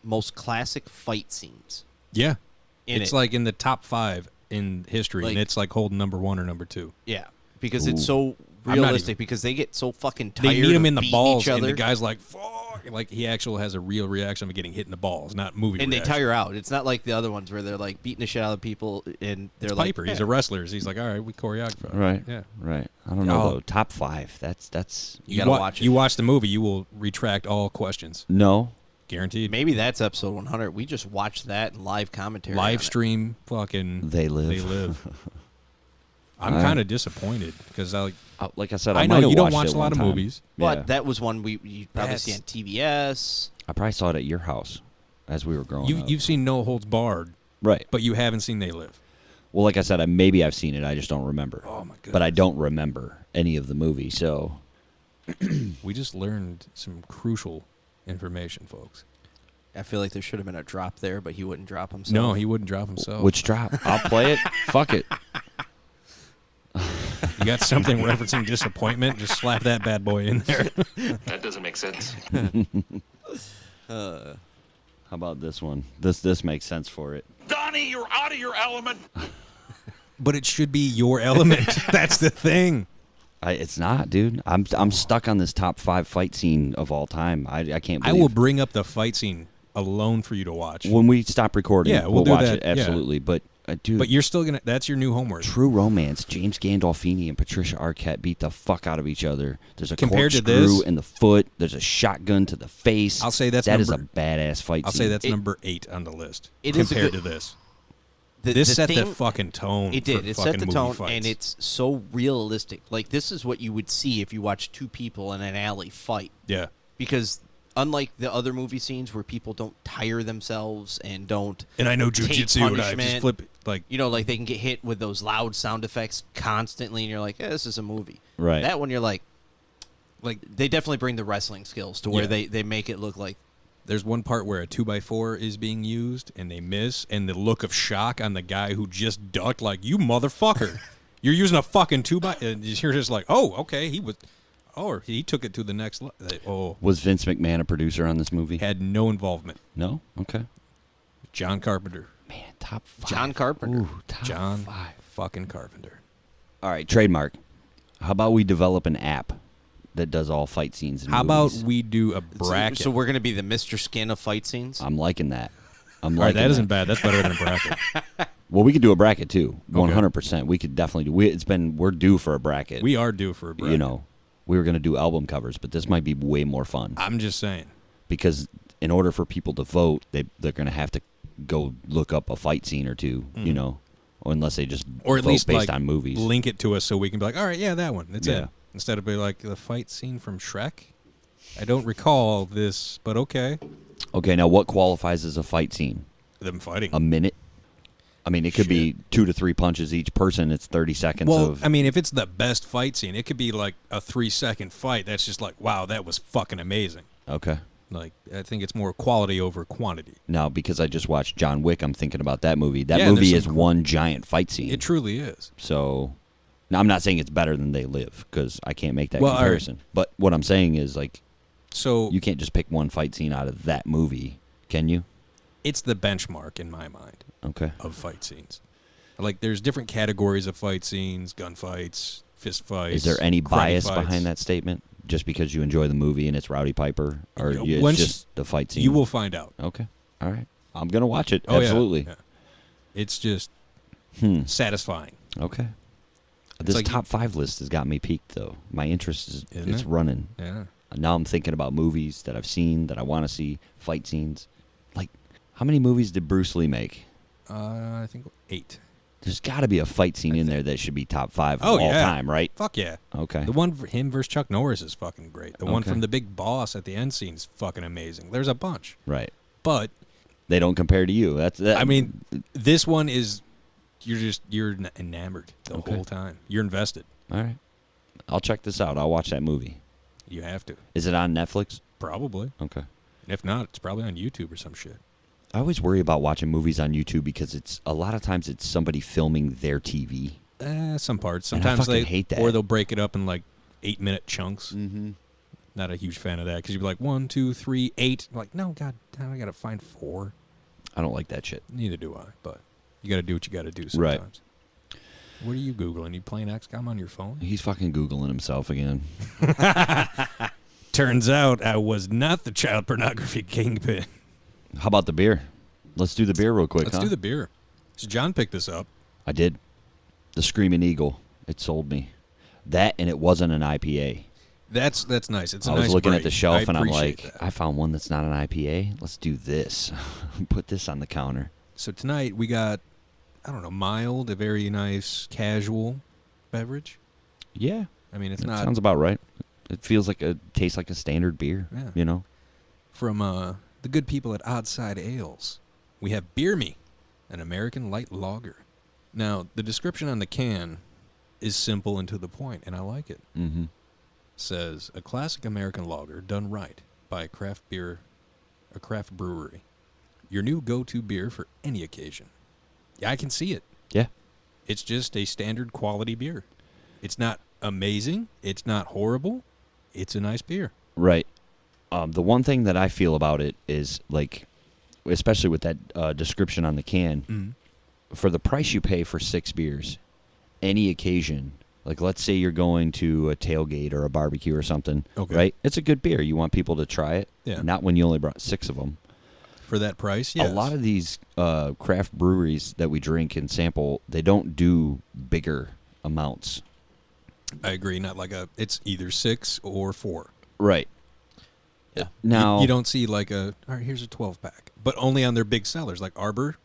most classic fight scenes. Yeah. In It's it. like in the top 5 in history, and Like- it's like holding number 1 or number 2. Yeah, because it's Ooh. so I'm not realistic. even- Because they get so fucking tired. They meet him of in the beating balls, each and other, the guy's like, fuck. Like, he actually has a real reaction of getting hit in the balls, not movie and they reaction. tire out. It's not like the other ones where they're like beating the shit out of people, and they're It's like, Piper. He's a wrestler. He's like, all right, we choreograph it. Right. Yeah. Right. I don't know, Oh. though. Top 5. That's You gotta watch it. You watch the movie, you will retract all questions. No. Guaranteed. Maybe that's episode 100. We just watched that in live commentary. on Live it. stream fucking They Live. They Live. I'm All right. kind of disappointed because Like I said, I I know might have you don't watched watch it a lot one of time. movies. But Yeah. that was one you'd probably see on TBS. I probably saw it at your house as we were growing up. You've seen No Holds Barred, Right. but you haven't seen They Live. Well, like I said, maybe I've seen it. I just don't remember. Oh my goodness. But I don't remember any of the movie, so We just learned some crucial information, folks. I feel like there should have been a drop there, but he wouldn't drop himself. No, he wouldn't drop himself. which drop? I'll play it. Fuck it. You got something referencing disappointment? Just slap that bad boy in there. That doesn't make sense. How about this one? This makes sense for it. Donnie, you're out of your element. But it should be your element. That's the thing. It's not, dude. I'm stuck on this top 5 fight scene of all time. I can't I believe. will bring up the fight scene alone for you to watch. When we stop recording, Yeah, we'll we'll do watch that, it absolutely. But dude, But you're still gonna. That's your new homework. True Romance. James Gandolfini and Patricia Arquette beat the fuck out of each other. There's a Compared to corkscrew this- in the foot. There's a shotgun to the face. I'll say that's that is a number- badass fight I'll scene. say that's number 8 on the list. It is a compared good- to this. This Set the fucking tone. It for did. It fucking set the movie tone, fights. and it's so realistic. Like, this is what you would see if you watch two people in an alley fight. Yeah. Because unlike the other movie scenes where people don't tire themselves and don't, And I know take jujitsu, and I just punishment. flip it, like you know, like they can get hit with those loud sound effects constantly, and you're like, this is a movie. Right. That one, you're like they definitely bring the wrestling skills to where Yeah. they make it look like. there's one part where a 2x4 is being used and they miss, and the look of shock on the guy who just ducked, like, you motherfucker, you're using a fucking 2x, and you're just like, oh, okay, or he took it to the next level. Was Vince McMahon a producer on this movie? Had no involvement. No. Okay. John Carpenter. Man, top 5. John Carpenter. Ooh, top John 5. fucking Carpenter. All right, trademark. How about we develop an app that does all fight scenes in How about movies? we do a bracket? So we're gonna be the Mr. Skin of fight scenes. I'm liking that. I'm All right, liking that isn't bad. That's better than a bracket. Well, we could do a bracket too. Okay. 100%. We could definitely do. We're due for a bracket. We are due for a bracket. You know, we were going to do album covers, but this might be way more fun I'm just saying. because in order for people to vote, they're going to have to go look up a fight scene or two. You know, or unless they just Or at vote least based like, on movies. link it to us so we can be like, all right, yeah, that one. That's Yeah. it. Instead of being like the fight scene from Shrek. I don't recall this, but okay. Okay, now what qualifies as a fight scene? Them fighting. A minute? I mean, it could be 2 to 3 punches each person. It's 30 seconds well, of. I mean, if it's the best fight scene, it could be like a 3-second fight. That's just like, wow, that was fucking amazing. Okay. Like, I think it's more quality over quantity. Now, because I just watched John Wick, I'm thinking about that movie. That Yeah, movie there's is some one giant fight scene. It truly is. So, now I'm not saying it's better than They Live because I can't make that Well, all right. comparison. But what I'm saying is, like, So you can't just pick one fight scene out of that movie, can you? it's the benchmark in my mind Okay. of fight scenes. Like, there's different categories of fight scenes: gunfights, fist fights. Is there any karate bias fights. behind that statement? Just because you enjoy the movie and it's Rowdy Piper, or Yeah, it's once just the fight scene? You will find out. Okay. All right. I'm gonna watch it. Oh, yeah. Absolutely. Yeah. It's just Hmm. satisfying. Okay. This like- top 5 list has got me peaked, though. My interest is Isn't it's it? running. Yeah. Now I'm thinking about movies that I've seen that I want to see, fight scenes. Like, How many movies did Bruce Lee make? I think 8. There's got to be a fight scene in there that should be top 5 of Oh, all yeah. time, right? Fuck yeah. Okay. The one for him versus Chuck Norris is fucking great. The one Okay. from the big boss at the end scene is fucking amazing. There's a bunch. Right. But, They don't compare to you. I mean, this one is, you're enamored the Okay. whole time. You're invested. All right. I'll check this out. I'll watch that movie. You have to. Is it on Netflix? Probably. Okay. If not, it's probably on YouTube or some shit. I always worry about watching movies on YouTube because it's a lot of times it's somebody filming their TV. Some parts. And I Sometimes fucking hate that. Or they'll break it up in like 8-minute chunks. Mm-hmm. Not a huge fan of that because you'd be like 1, 2, 3, 8. I'm like, no, God, I gotta find 4. I don't like that shit. Neither do I. But you gotta do what you gotta do Right. sometimes. What are you googling? You playing XCOM on your phone? He's fucking Googling himself again. Turns out I was not the child pornography kingpin. How about the beer? Let's do the beer real quick, Let's do the beer. So John picked this up. I did. The Screaming Eagle. It sold me. That, and it wasn't an IPA. That's nice. It's a I nice was looking break. at the shelf, I and I'm appreciate like, that. I found one that's not an IPA. Let's do this. Put this on the counter. So tonight we got, I don't know, mild, a very nice, casual beverage. Yeah. I mean, it's That not sounds about right. It feels like tastes like a standard beer, Yeah. you know? from the good people at OddSide Ales. We have Beer Me, an American light lager. Now, the description on the can is simple and to the point, and I like it. Mm-hmm. Says, a classic American lager done right by a craft brewery. Your new go-to beer for any occasion. Yeah, I can see it. Yeah. It's just a standard quality beer. It's not amazing. It's not horrible. It's a nice beer. Right. The one thing that I feel about it is, like, especially with that description on the can, for the price you pay for 6 beers, any occasion, like let's say you're going to a tailgate or a barbecue or something, Okay. right? It's a good beer. You want people to try it. Yeah. Not when you only brought 6 of them. For that price, yes. A lot of these craft breweries that we drink and sample, they don't do bigger amounts. I agree. Not like it's either 6 or 4. Right. Yeah. Now You don't see like all right, here's a 12-pack. But only on their big sellers. Like Arbor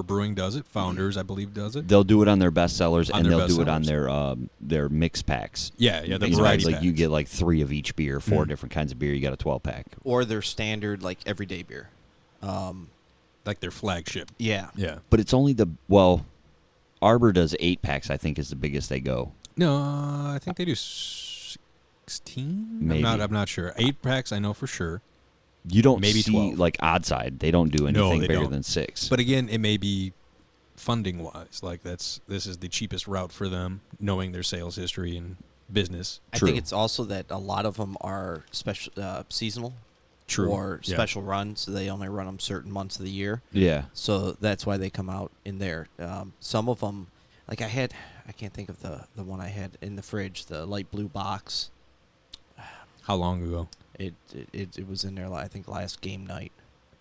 Brewing does it. Founders, I believe, does it. they'll do it on their best sellers, On and their they'll do it on bestsellers. their mix packs. Yeah, the You know, variety like you packs. get like 3 of each beer, 4 different kinds of beer. You got a 12-pack. Or their standard, like, everyday beer. Like their flagship. Yeah. Yeah. But it's only Arbor does 8-packs. I think is the biggest they go. No, I think they do 16. Maybe. I'm not sure. 8-packs, I know for sure. You don't Maybe see 12. like OddSide. They don't do No, anything they bigger don't. than 6. But again, it may be funding wise. Like this is the cheapest route for them, knowing their sales history and business. I True. think it's also that a lot of them are special, seasonal, True. or Yeah. special runs. So they only run them certain months of the year. yeah. So that's why they come out in there. Some of them, like I can't think of the one I had in the fridge, the light blue box. How long ago? It was in there, I think, last game night.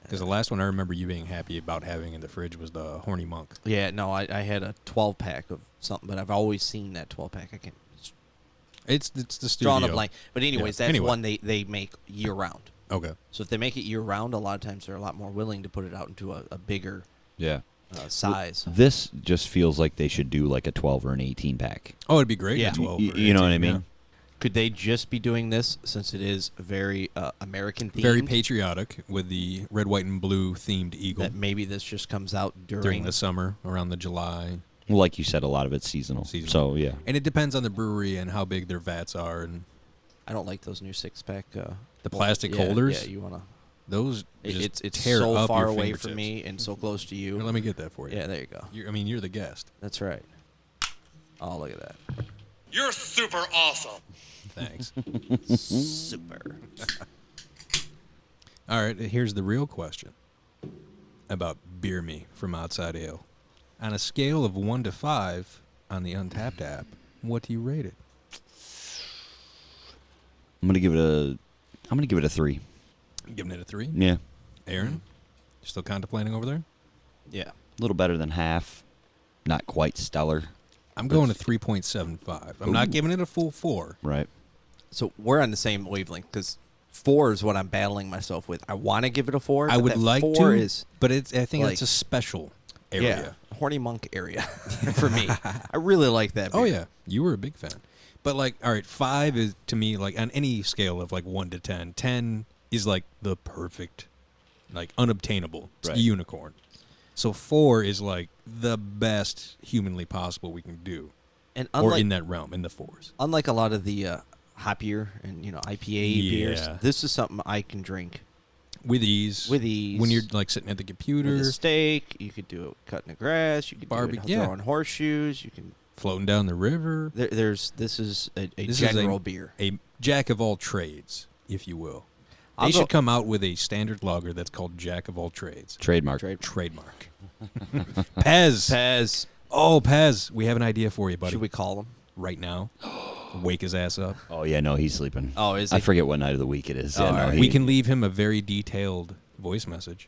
Because the last one I remember you being happy about having in the fridge was the Horny Monk. Yeah, no, I had a 12-pack of something, but I've always seen that 12-pack. I can't. It's the studio. Drawing a blank. But anyways, Yeah. that's Anyway. one they make year-round. Okay. So if they make it year-round, a lot of times they're a lot more willing to put it out into a bigger Yeah. size. This just feels like they should do like a 12 or an 18-pack. Oh, it'd be great. Yeah. At 12 or You know what I 18, mean? yeah. Could they just be doing this since it is very American themed? Very patriotic with the red, white, and blue themed eagle That maybe this just comes out during the summer, around the July. Well, like you said, a lot of it's seasonal. So, yeah. And it depends on the brewery and how big their vats are, and I don't like those new 6-pack. the plastic yeah, holders. Yeah, you wanna. Those just It's tear so up far your away fingertips. from me and so close to you. Here, let me get that for you. Yeah, there you go. You're the guest. That's right. Oh, look at that. You're super awesome. Thanks. Super. All right, here's the real question about Beer Me from OddSide Ale. On a scale of 1 to 5 on the Untapped app, what do you rate it? I'm gonna give it a 3. Giving it a 3. Yeah. Aaron, you still contemplating over there? Yeah. A little better than half. Not quite stellar. I'm going to 3.75. I'm not Ooh. giving it a full 4. Right. So we're on the same wavelength because 4 is what I'm battling myself with. I want to give it a 4. I but would that like 4 to, is, but I think like- it's a special area. yeah, horny monk area for me. I really like that beer. Oh yeah, you were a big fan. But like, all right, 5 is to me like on any scale of like 1 to 10. 10 is like the perfect, like unobtainable. It's Right. the unicorn. So 4 is like the best humanly possible we can do, And or unlike, in that realm, in the 4s. unlike a lot of the hoppier and IPA beers, Yeah. this is something I can drink With ease. with ease. When you're like sitting at the with computer, a steak, you could do it cutting the grass. You could do Barbecue, it yeah. throwing horseshoes. You can. floating down the river. This is a This general is beer. a jack of all trades, if you will. I'll They go- should come out with a standard lager that's called Jack of all trades. Trademark. Trademark. Pez. Pez. Oh, Pez. We have an idea for you, buddy. Should we call him? Right now. Wake his ass up. Oh yeah, no, he's sleeping. Oh, is I he? forget what night of the week it is. Oh, Yeah, no, alright. We can leave him a very detailed voice message,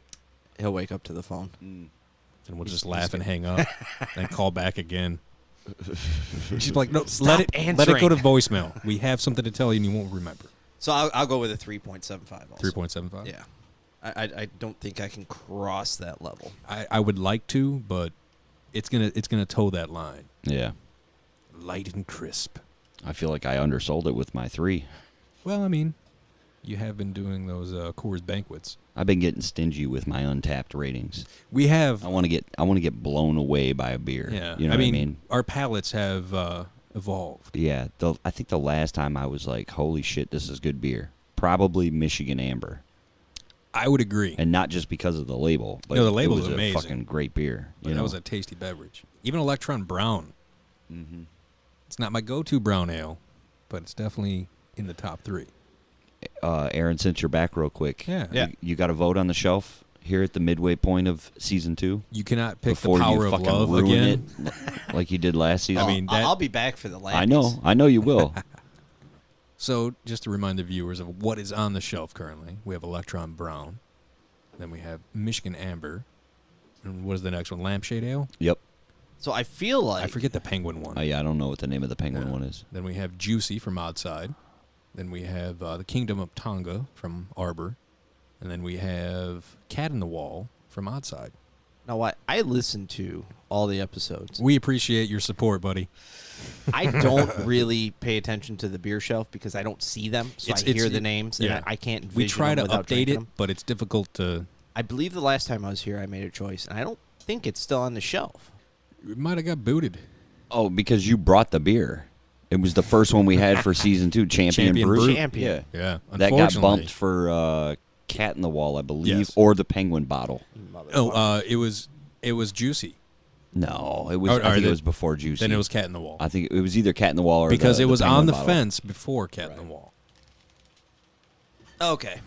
He'll wake up to the phone. and we'll just laugh and hang up, and call back again. She's like, no, Stop let it go answering. to voicemail. We have something to tell you, and you won't remember. So I'll go with a 3.75. Also. 3.75. Yeah. I don't think I can cross that level. I would like to, but it's gonna toe that line. Yeah, Light and crisp. I feel like I undersold it with my 3. Well, I mean, you have been doing those Coors banquets. I've been getting stingy with my Untapped ratings. We have. I want to get blown away by a beer. Yeah. You know I what mean, I mean? our palates have evolved. Yeah. I think the last time I was like, holy shit, this is good beer. Probably Michigan Amber. I would agree. And not just because of the label, but No, the label it was is amazing. a fucking great beer. But You that know? was a tasty beverage. Even Electron Brown. Mhm. It's not my go-to brown ale, but it's definitely in the top 3. Aaron, since you're back real quick, Yeah. Yeah. you got a vote on the shelf here at the midway point of season 2 You cannot pick before the power you of fucking love ruin again. it like you did last season. I mean, that- I'll be back for the last. I know you will. So, just to remind the viewers of what is on the shelf currently, we have Electron Brown, then we have Michigan Amber, and what is the next one? Lampshade Ale? Yep. So I feel like I forget the Penguin one. Yeah, I don't know what the name of the penguin Yeah. one is. Then we have Juicy from OddSide. Then we have the Kingdom of Tonga from Arbor. And then we have Cat in the Wall from OddSide. Now, I listen to all the episodes. We appreciate your support, buddy. I don't really pay attention to the beer shelf because I don't see them, so It's- I hear it's- the names yeah. and I can't. We envision try them to without update drinking it, them. but it's difficult to... I believe the last time I was here, I made a choice, and I don't think it's still on the shelf. It might have got booted. Oh, because you brought the beer. It was the first one we had for season 2, Champion Champion Brew. Brew. Champion. Yeah. Yeah, That got unfortunately. bumped for Cat in the Wall, I believe, Yes. or the penguin bottle. Oh, it was Juicy. No, it was. Or- I or think the- it was before Juicy. Then it was Cat in the Wall. I think it was either Cat in the Wall or Because the it was on penguin the bottle. fence before Cat in the Wall. Okay,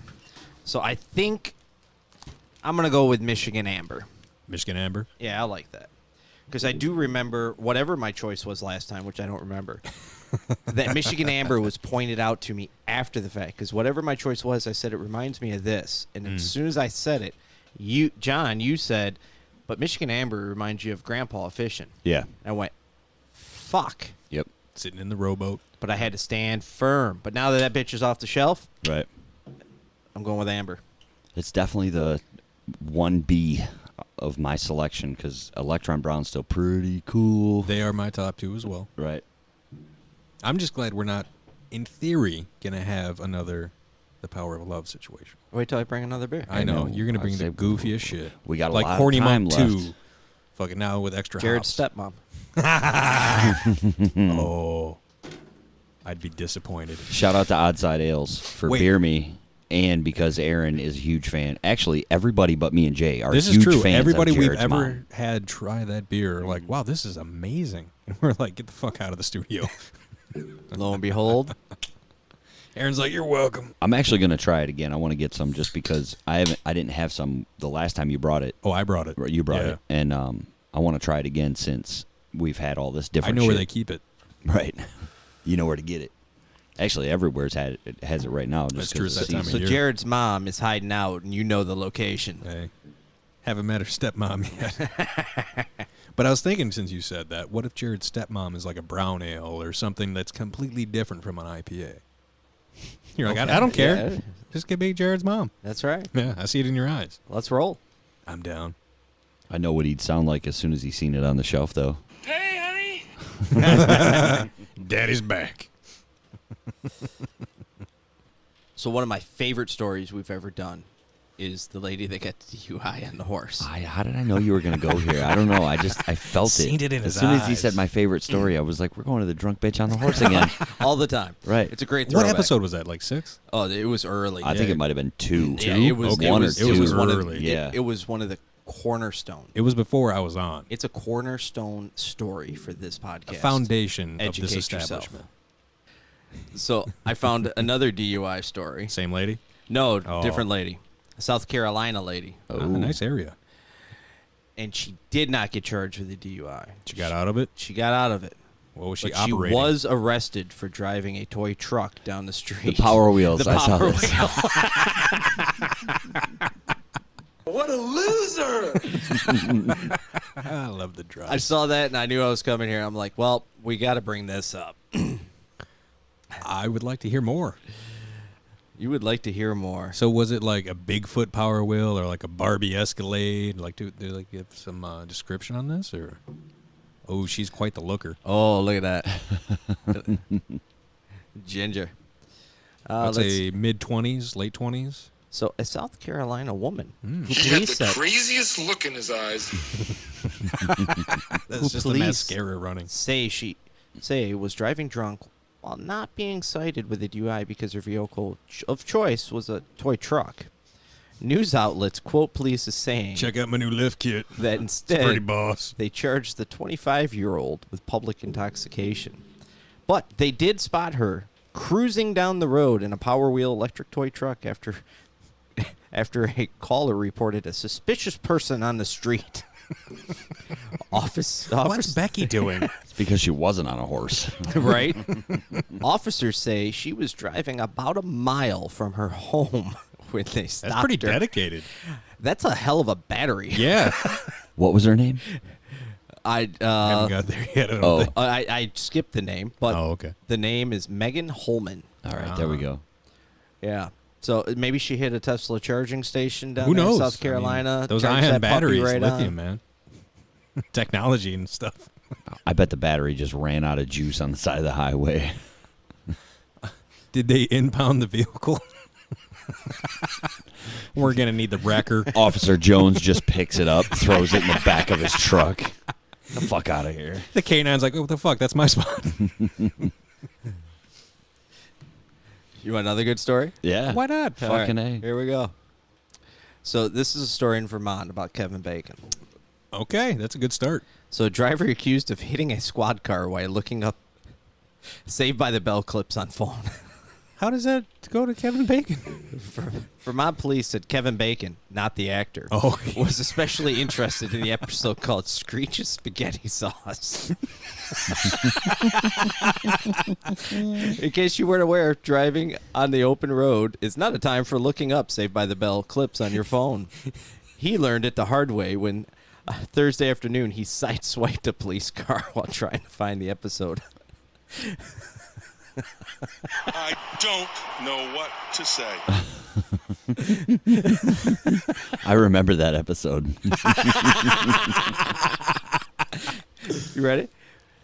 so I think I'm gonna go with Michigan Amber. Michigan Amber. Yeah, I like that because I do remember whatever my choice was last time, which I don't remember. That Michigan Amber was pointed out to me after the fact because whatever my choice was, I said it reminds me of this, and as soon as I said it, John, you said, but Michigan Amber reminds you of Grandpa fishing. Yeah. I went, fuck. Yep. Sitting in the rowboat. But I had to stand firm. But now that bitch is off the shelf, Right. I'm going with Amber. It's definitely the 1B of my selection because Electron Brown's still pretty cool. They are my top 2 as well. Right. I'm just glad we're not, in theory, going to have another The Power of Love situation. Wait till I bring another beer. I know. know. You're going to bring I'd the say goofiest shit. we got a like lot of Horny time Monk left. 2. Fucking now with extra Jared's hops. stepmom. Oh. I'd be disappointed. Shout out to OddSide Ales for Wait. beer me, and because Aaron is a huge fan. Actually, everybody but me and Jay are This huge is true. fans Everybody of we've Jared's ever mom. had try that beer are like, wow, this is amazing. And we're like, get the fuck out of the studio. Lo and behold, Aaron's like, you're welcome. I'm actually gonna try it again. I want to get some just because I didn't have some the last time you brought it. Oh, I brought it. You brought Yeah. it, and I want to try it again since we've had all this I different. know where shit. they keep it. Right. You know where to get it. Actually, everywhere's has it right now. That's Just true, 'cause it's it's that time of season. so year. Jared's mom is hiding out, and you know the location. Hey, haven't met her stepmom yet. But I was thinking, since you said that, what if Jared's stepmom is like a brown ale or something that's completely different from an IPA? You're like, Okay. I don't care. Yeah. Just get Big Jared's mom. That's right. Yeah, I see it in your eyes. Let's roll. I'm down. I know what he'd sound like as soon as he seen it on the shelf, though. Hey, honey. Daddy's back. So one of my favorite stories we've ever done is the lady that got the DUI on the horse. How did I know you were going to go here? I don't know. I felt it. Seen it in as his soon as he eyes. said my favorite story, I was like, we're going to the drunk bitch on the horse again. All the time. Right. It's a great What throwback. episode was that? Like 6? Oh, it was early. I think it might have been 2. Yeah, it was, Okay. it One was, or it was two. one of, Early. Yeah. it was one of the cornerstone. It was before I was on. It's a cornerstone story for this podcast. The foundation of this Educate yourself. establishment. So I found another DUI story. Same lady? No, Oh. different lady. A South Carolina lady. Oh, nice area. And she did not get charged with a DUI. She got out of it? She got out of it. What was she But she operating? was arrested for driving a toy truck down the The street. Power Wheels. The I saw Power this. What a loser. I love the drive. I saw that and I knew I was coming here. I'm like, well, we got to bring this up. I would like to hear more. You would like to hear more. So was it like a Bigfoot Power Wheel or like a Barbie Escalade? Like, do they like give some description on this, or? Oh, she's quite the looker. Oh, look at that. Ginger. Let's say mid-20s, late 20s. So, a South Carolina woman who He had police the said, craziest look in his eyes. That's just the police mascara running. say was driving drunk while not being cited with a DUI because her vehicle of choice was a toy truck. News outlets quote police as saying Check out my new lift kit. that It's pretty instead boss. they charged the 25-year-old with public intoxication. But they did spot her cruising down the road in a Power Wheel electric toy truck after a caller reported a suspicious person on the street. What's Officers, Becky doing? It's because she wasn't on a horse. right? Officers say she was driving about a mile from her home when they stopped That's pretty her. dedicated. That's a hell of a battery. Yeah. What was her name? I Haven't got there yet. I don't Oh. think. I skipped the name, but Oh, okay. the name is Megan Holman. All right, there we go. Yeah. So maybe she hit a Tesla charging station down Who there knows? in South Carolina. I mean, those charged ion that puppy batteries, right lithium, on. man. Technology and stuff. I bet the battery just ran out of juice on the side of the highway. Did they impound the vehicle? We're going to need the wrecker. Officer Jones just picks it up, throws it in the back of his truck. The fuck out of here. The K9's like, oh, what the fuck? That's my spot. You want another good story? Yeah. Why not? All right, Fucking A. Here we go. So this is a story in Vermont about Kevin Bacon. Okay, that's a good start. So a driver accused of hitting a squad car while looking up Saved by the Bell clips on phone. How does that go to Kevin Bacon? Vermont police said Kevin Bacon, not the actor, Oh, was especially interested in the episode called Screech's Spaghetti Sauce. In case you weren't aware, driving on the open road is not a time for looking up Saved by the Bell clips on your phone. He learned it the hard way when Thursday afternoon he sideswiped a police car while trying to find the episode. I don't know what to say. I remember that episode. You ready?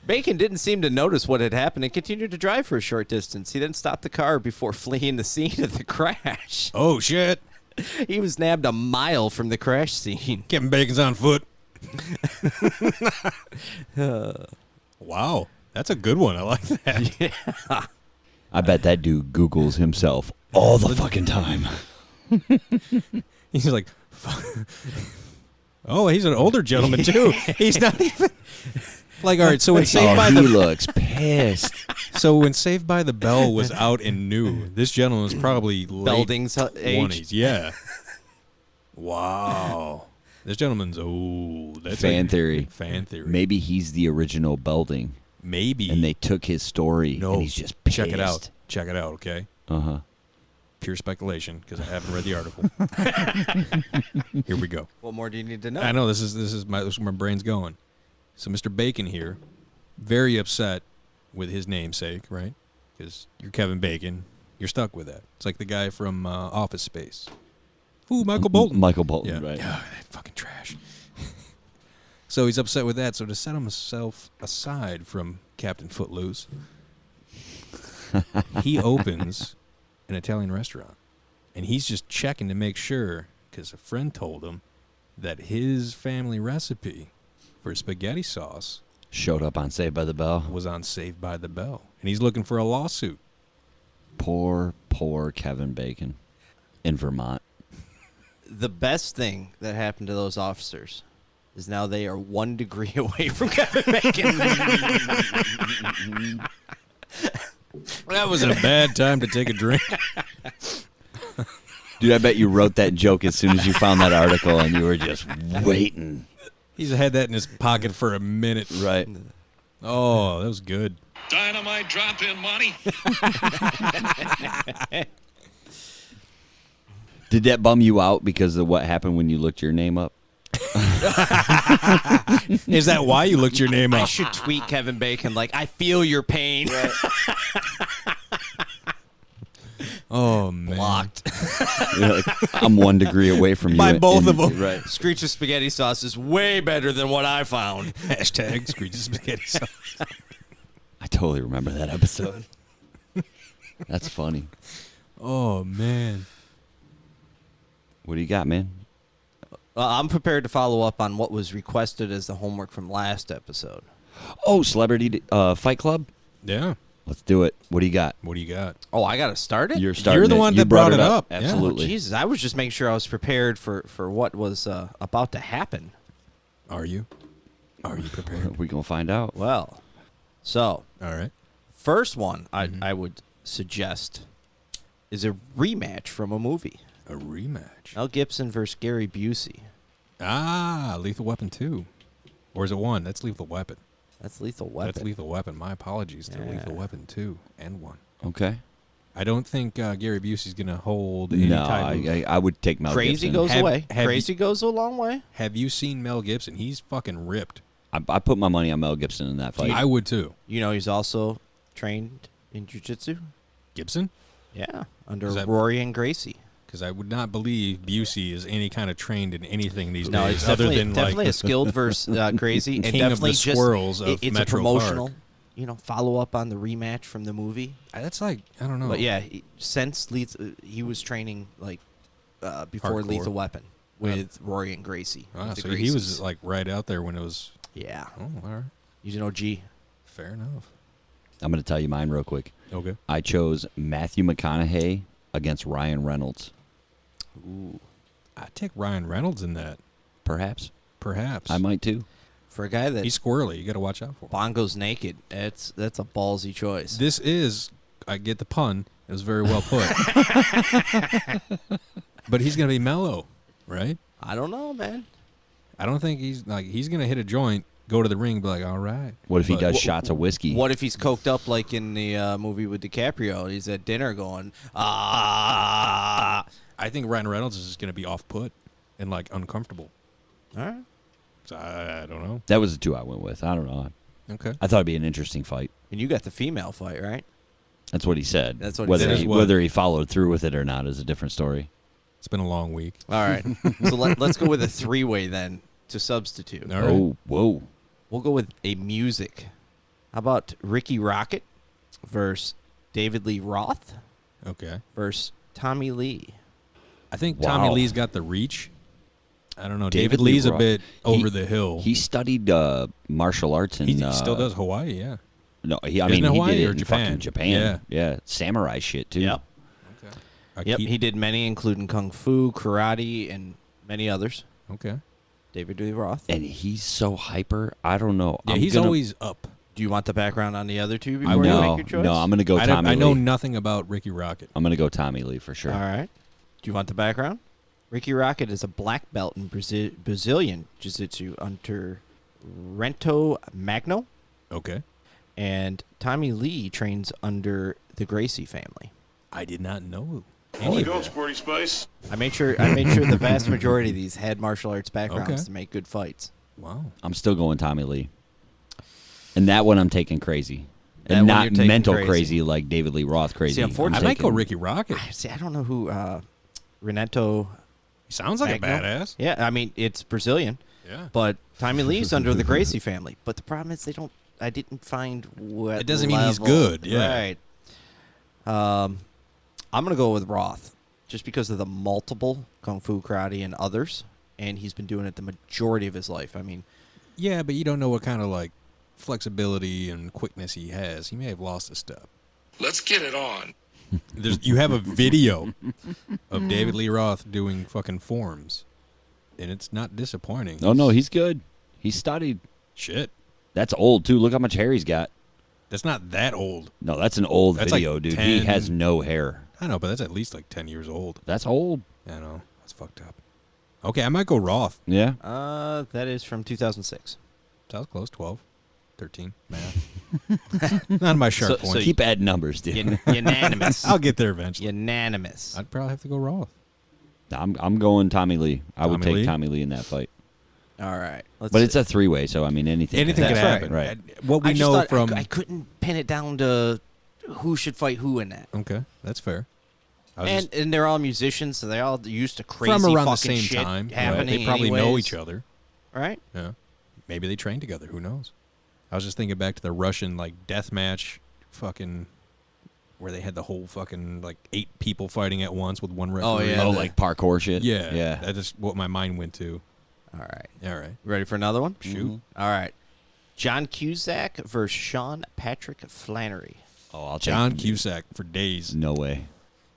Bacon didn't seem to notice what had happened and continued to drive for a short distance. He then stopped the car before fleeing the scene of the crash. oh, shit. He was nabbed a mile from the crash scene. Kevin Bacon's on foot. Wow. That's a good one. I like that. I bet that dude Googles himself all the fucking time. He's like, oh, he's an older gentleman, too. He's not even. Like, all right, so when Saved by he the looks pissed. So when Saved by the Bell was out and new, this gentleman was probably late Belding's age. 20s. Yeah. Wow. This gentleman's old. That's Fan theory. Fan theory. Maybe he's the original Belding, Maybe. and they took his story, No. and he's just pissed. Check it out. Check it out, okay? Uh-huh. Pure speculation, because I haven't read the article. Here we go. What more do you need to know? I know this is where my brain's going. So Mr. Bacon here, very upset with his namesake, right? Because you're Kevin Bacon. You're stuck with that. It's like the guy from Office Space. Ooh, Michael Bolton. Michael Bolton, Yeah. right. Ah, that fucking trash. So he's upset with that. So to set himself aside from Captain Footloose, he opens an Italian restaurant. And he's just checking to make sure, because a friend told him that his family recipe for spaghetti sauce Showed up on Saved by the Bell. was on Saved by the Bell. And he's looking for a lawsuit. Poor Kevin Bacon in Vermont. The best thing that happened to those officers is now they are 1 degree away from Kevin Bacon. That was a bad time to take a drink. Dude, I bet you wrote that joke as soon as you found that article and you were just waiting. He's had that in his pocket for a minute. Right. Oh, that was good. Dynamite drop in money. Did that bum you out because of what happened when you looked your name up? Is that why you looked your name I up? should tweet Kevin Bacon like, I feel your pain. Oh, man. Blocked. You're like, I'm 1 degree away from you. By both of them. Right. Screech's spaghetti sauce is way better than what I found. Hashtag Screech's Spaghetti Sauce. I totally remember that episode. That's funny. Oh, man. What do you got, man? I'm prepared to follow up on what was requested as the homework from last episode. Oh, Celebrity Fight Club? Yeah. Let's do it. What do you got? What do you got? Oh, I got to start it? You're starting You're the it. one You that brought it up. Yeah. Absolutely. Jesus, I was just making sure I was prepared for what was about to happen. Are you? Are you prepared? We're going to find out. Well, so All right. first one I would suggest is a rematch from a movie. A rematch. Mel Gibson versus Gary Busey. Ah, Lethal Weapon 2. Or is it 1? That's Lethal Weapon. That's Lethal Weapon. That's Lethal Weapon. My apologies to Yeah. Lethal Weapon 2 and 1. Okay. I don't think Gary Busey's going to hold any No, type of... I would take Mel Crazy Gibson. goes Have- away. have Crazy goes a long way. Have you seen Mel Gibson? He's fucking ripped. I put my money on Mel Gibson in that fight. I would too. You know, he's also trained in jiu-jitsu. Gibson? Yeah, under Is that- Rory and Gracie. Because I would not believe Busey is any kind of trained in anything these No, days, it's other definitely, than definitely like a skilled versus Gracie, and King of the definitely just squirrels of it's Metro a promotional, Park. Follow up on the rematch from the movie. That's like I don't know. But yeah, since he was training before Hardcore. Lethal Weapon with Rory and Gracie. Ah, with the so he was Gracies. like right out there when it was. Yeah, Oh, all right, he's an OG. fair enough. I'm going to tell you mine real quick. Okay. I chose Matthew McConaughey against Ryan Reynolds. Ooh, I'd take Ryan Reynolds in that. Perhaps. Perhaps. I might too. for a guy that He's squirrely. You got to watch out for him. bongos naked, that's a ballsy choice. This is. I get the pun. It was very well put. But he's gonna be mellow, right? I don't know, man. I don't think he's gonna hit a joint, go to the ring, be like, all right. What if he But- does shots of whiskey? What if he's coked up like in the movie with DiCaprio? He's at dinner going, ah. I think Ryan Reynolds is just gonna be off put and like uncomfortable. All right. So I don't know. That was the two I went with. I don't know. Okay. I thought it'd be an interesting fight. And you got the female fight, right? That's what he said. That's what he whether said. That is he, what- whether he followed through with it or not is a different story. It's been a long week. All right. So let's go with a three-way then to substitute. All right. Oh, whoa. We'll go with a music. How about Ricky Rocket versus David Lee Roth Okay. versus Tommy Lee? I think Wow. Tommy Lee's got the reach. I don't know. David David Lee Lee's a Roth. bit over He- the hill. He studied martial arts in. He still does Hawaii, yeah. No, I Isn't mean it he Hawaii did it or in Japan? fucking Japan. Yeah. Samurai shit too. Yep. Okay. Yep. He did many, including Kung Fu, karate, and many others. Okay. David Lee Roth. And he's so hyper. I don't know. Yeah, I'm he's gonna- always up. Do you want the background on the other two before you No, make your choice? no. I'm gonna go Tommy I know Lee. nothing about Ricky Rocket. I'm gonna go Tommy Lee for sure. All right. Do you want the background? Ricky Rocket is a black belt in Brazilian Jiu-Jitsu under Rento Magno, Okay. and Tommy Lee trains under the Gracie family. I did not know Holy any of go, that. Sporty Spice. I made sure the vast majority of these had martial arts backgrounds Okay. to make good fights. Wow. I'm still going Tommy Lee. And that one I'm taking Crazy. That And one not you're taking mental crazy. crazy like David Lee Roth crazy. See, I'm unfortunately- I might go taking- Ricky Rocket. See, I don't know who Renato. He sounds like Magno? a badass. Yeah, I mean it's Brazilian, Yeah. but Tommy Lee's under the Gracie family. But the problem is I didn't find what. It doesn't mean he's level- good, yeah. Right. I'm gonna go with Roth, just because of the multiple kung fu, karate, and others, and he's been doing it the majority of his life. I mean, Yeah, but you don't know what kind of like flexibility and quickness he has. He may have lost a step. Let's get it on. You have a video of David Lee Roth doing fucking forms, and it's not disappointing. Oh no, he's good. He's studied. Shit. That's old too. Look how much hair he's got. That's not that old. No, that's an old That's like video, dude. He 10 has no hair. I know, but that's at least like 10 years old. That's old. I know. That's fucked up. Okay, I might go Roth. Yeah. that is from 2006. Sounds close. 12, 13, math. Not my sharp So point. you- Keep adding numbers, dude. Unanimous. I'll get there eventually. Unanimous. I'd probably have to go Roth. I'm going Tommy Lee. I would Tommy take Lee? Tommy Lee in that fight. All right. Let's But see. it's a three-way, so I mean anything. Anything can could That's happen. right. What we I just know thought from. I couldn't pin it down to who should fight who in that. Okay, that's fair. I was And they're all musicians, so they're all used to just crazy from around the fucking same shit time. happening. They probably know anyways. each other. right? Yeah. Maybe they train together. Who knows? I was just thinking back to the Russian like death match, fucking, where they had the whole fucking like 8 people fighting at once with one referee. yeah. Oh, like parkour shit. yeah, Yeah. That's just what my mind went to. All right. All right, Ready for another one? shoot. All right. John Cusack versus Sean Patrick Flannery. Oh, I'll John take Cusack for days. No way.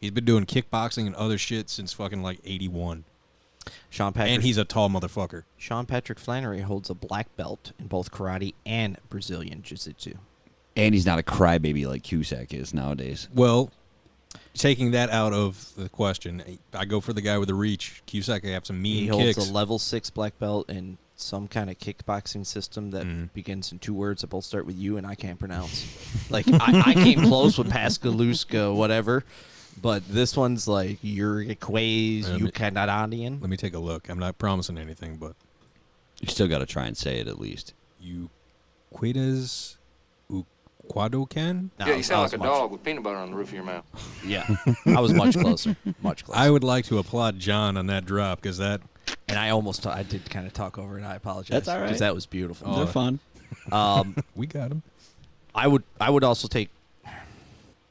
He's been doing kickboxing and other shit since fucking like 81, Sean Patrick. and he's a tall motherfucker. Sean Patrick Flannery holds a black belt in both karate and Brazilian jiu-jitsu. And he's not a crybaby like Cusack is nowadays. Well, taking that out of the question, I go for the guy with the reach. Cusack, I have some mean He holds kicks. a level 6 black belt in some kind of kickboxing system that begins in 2 words that both start with U and I can't pronounce. Like, I came close with Pascaluska, whatever, but this one's like Uruguay's Um, Ucanadian. Let me take a look. I'm not promising anything, but You still got to try and say it at least. you Quedas Uquadocan? No, Yeah, you sound I like a was dog with peanut butter on the roof of your mouth. Yeah, I was much closer. Much closer. I would like to applaud John on that drop because that And I did kind of talk over it. I apologize. That's all right. Because that was beautiful. Oh. They're fun. we got him I would also take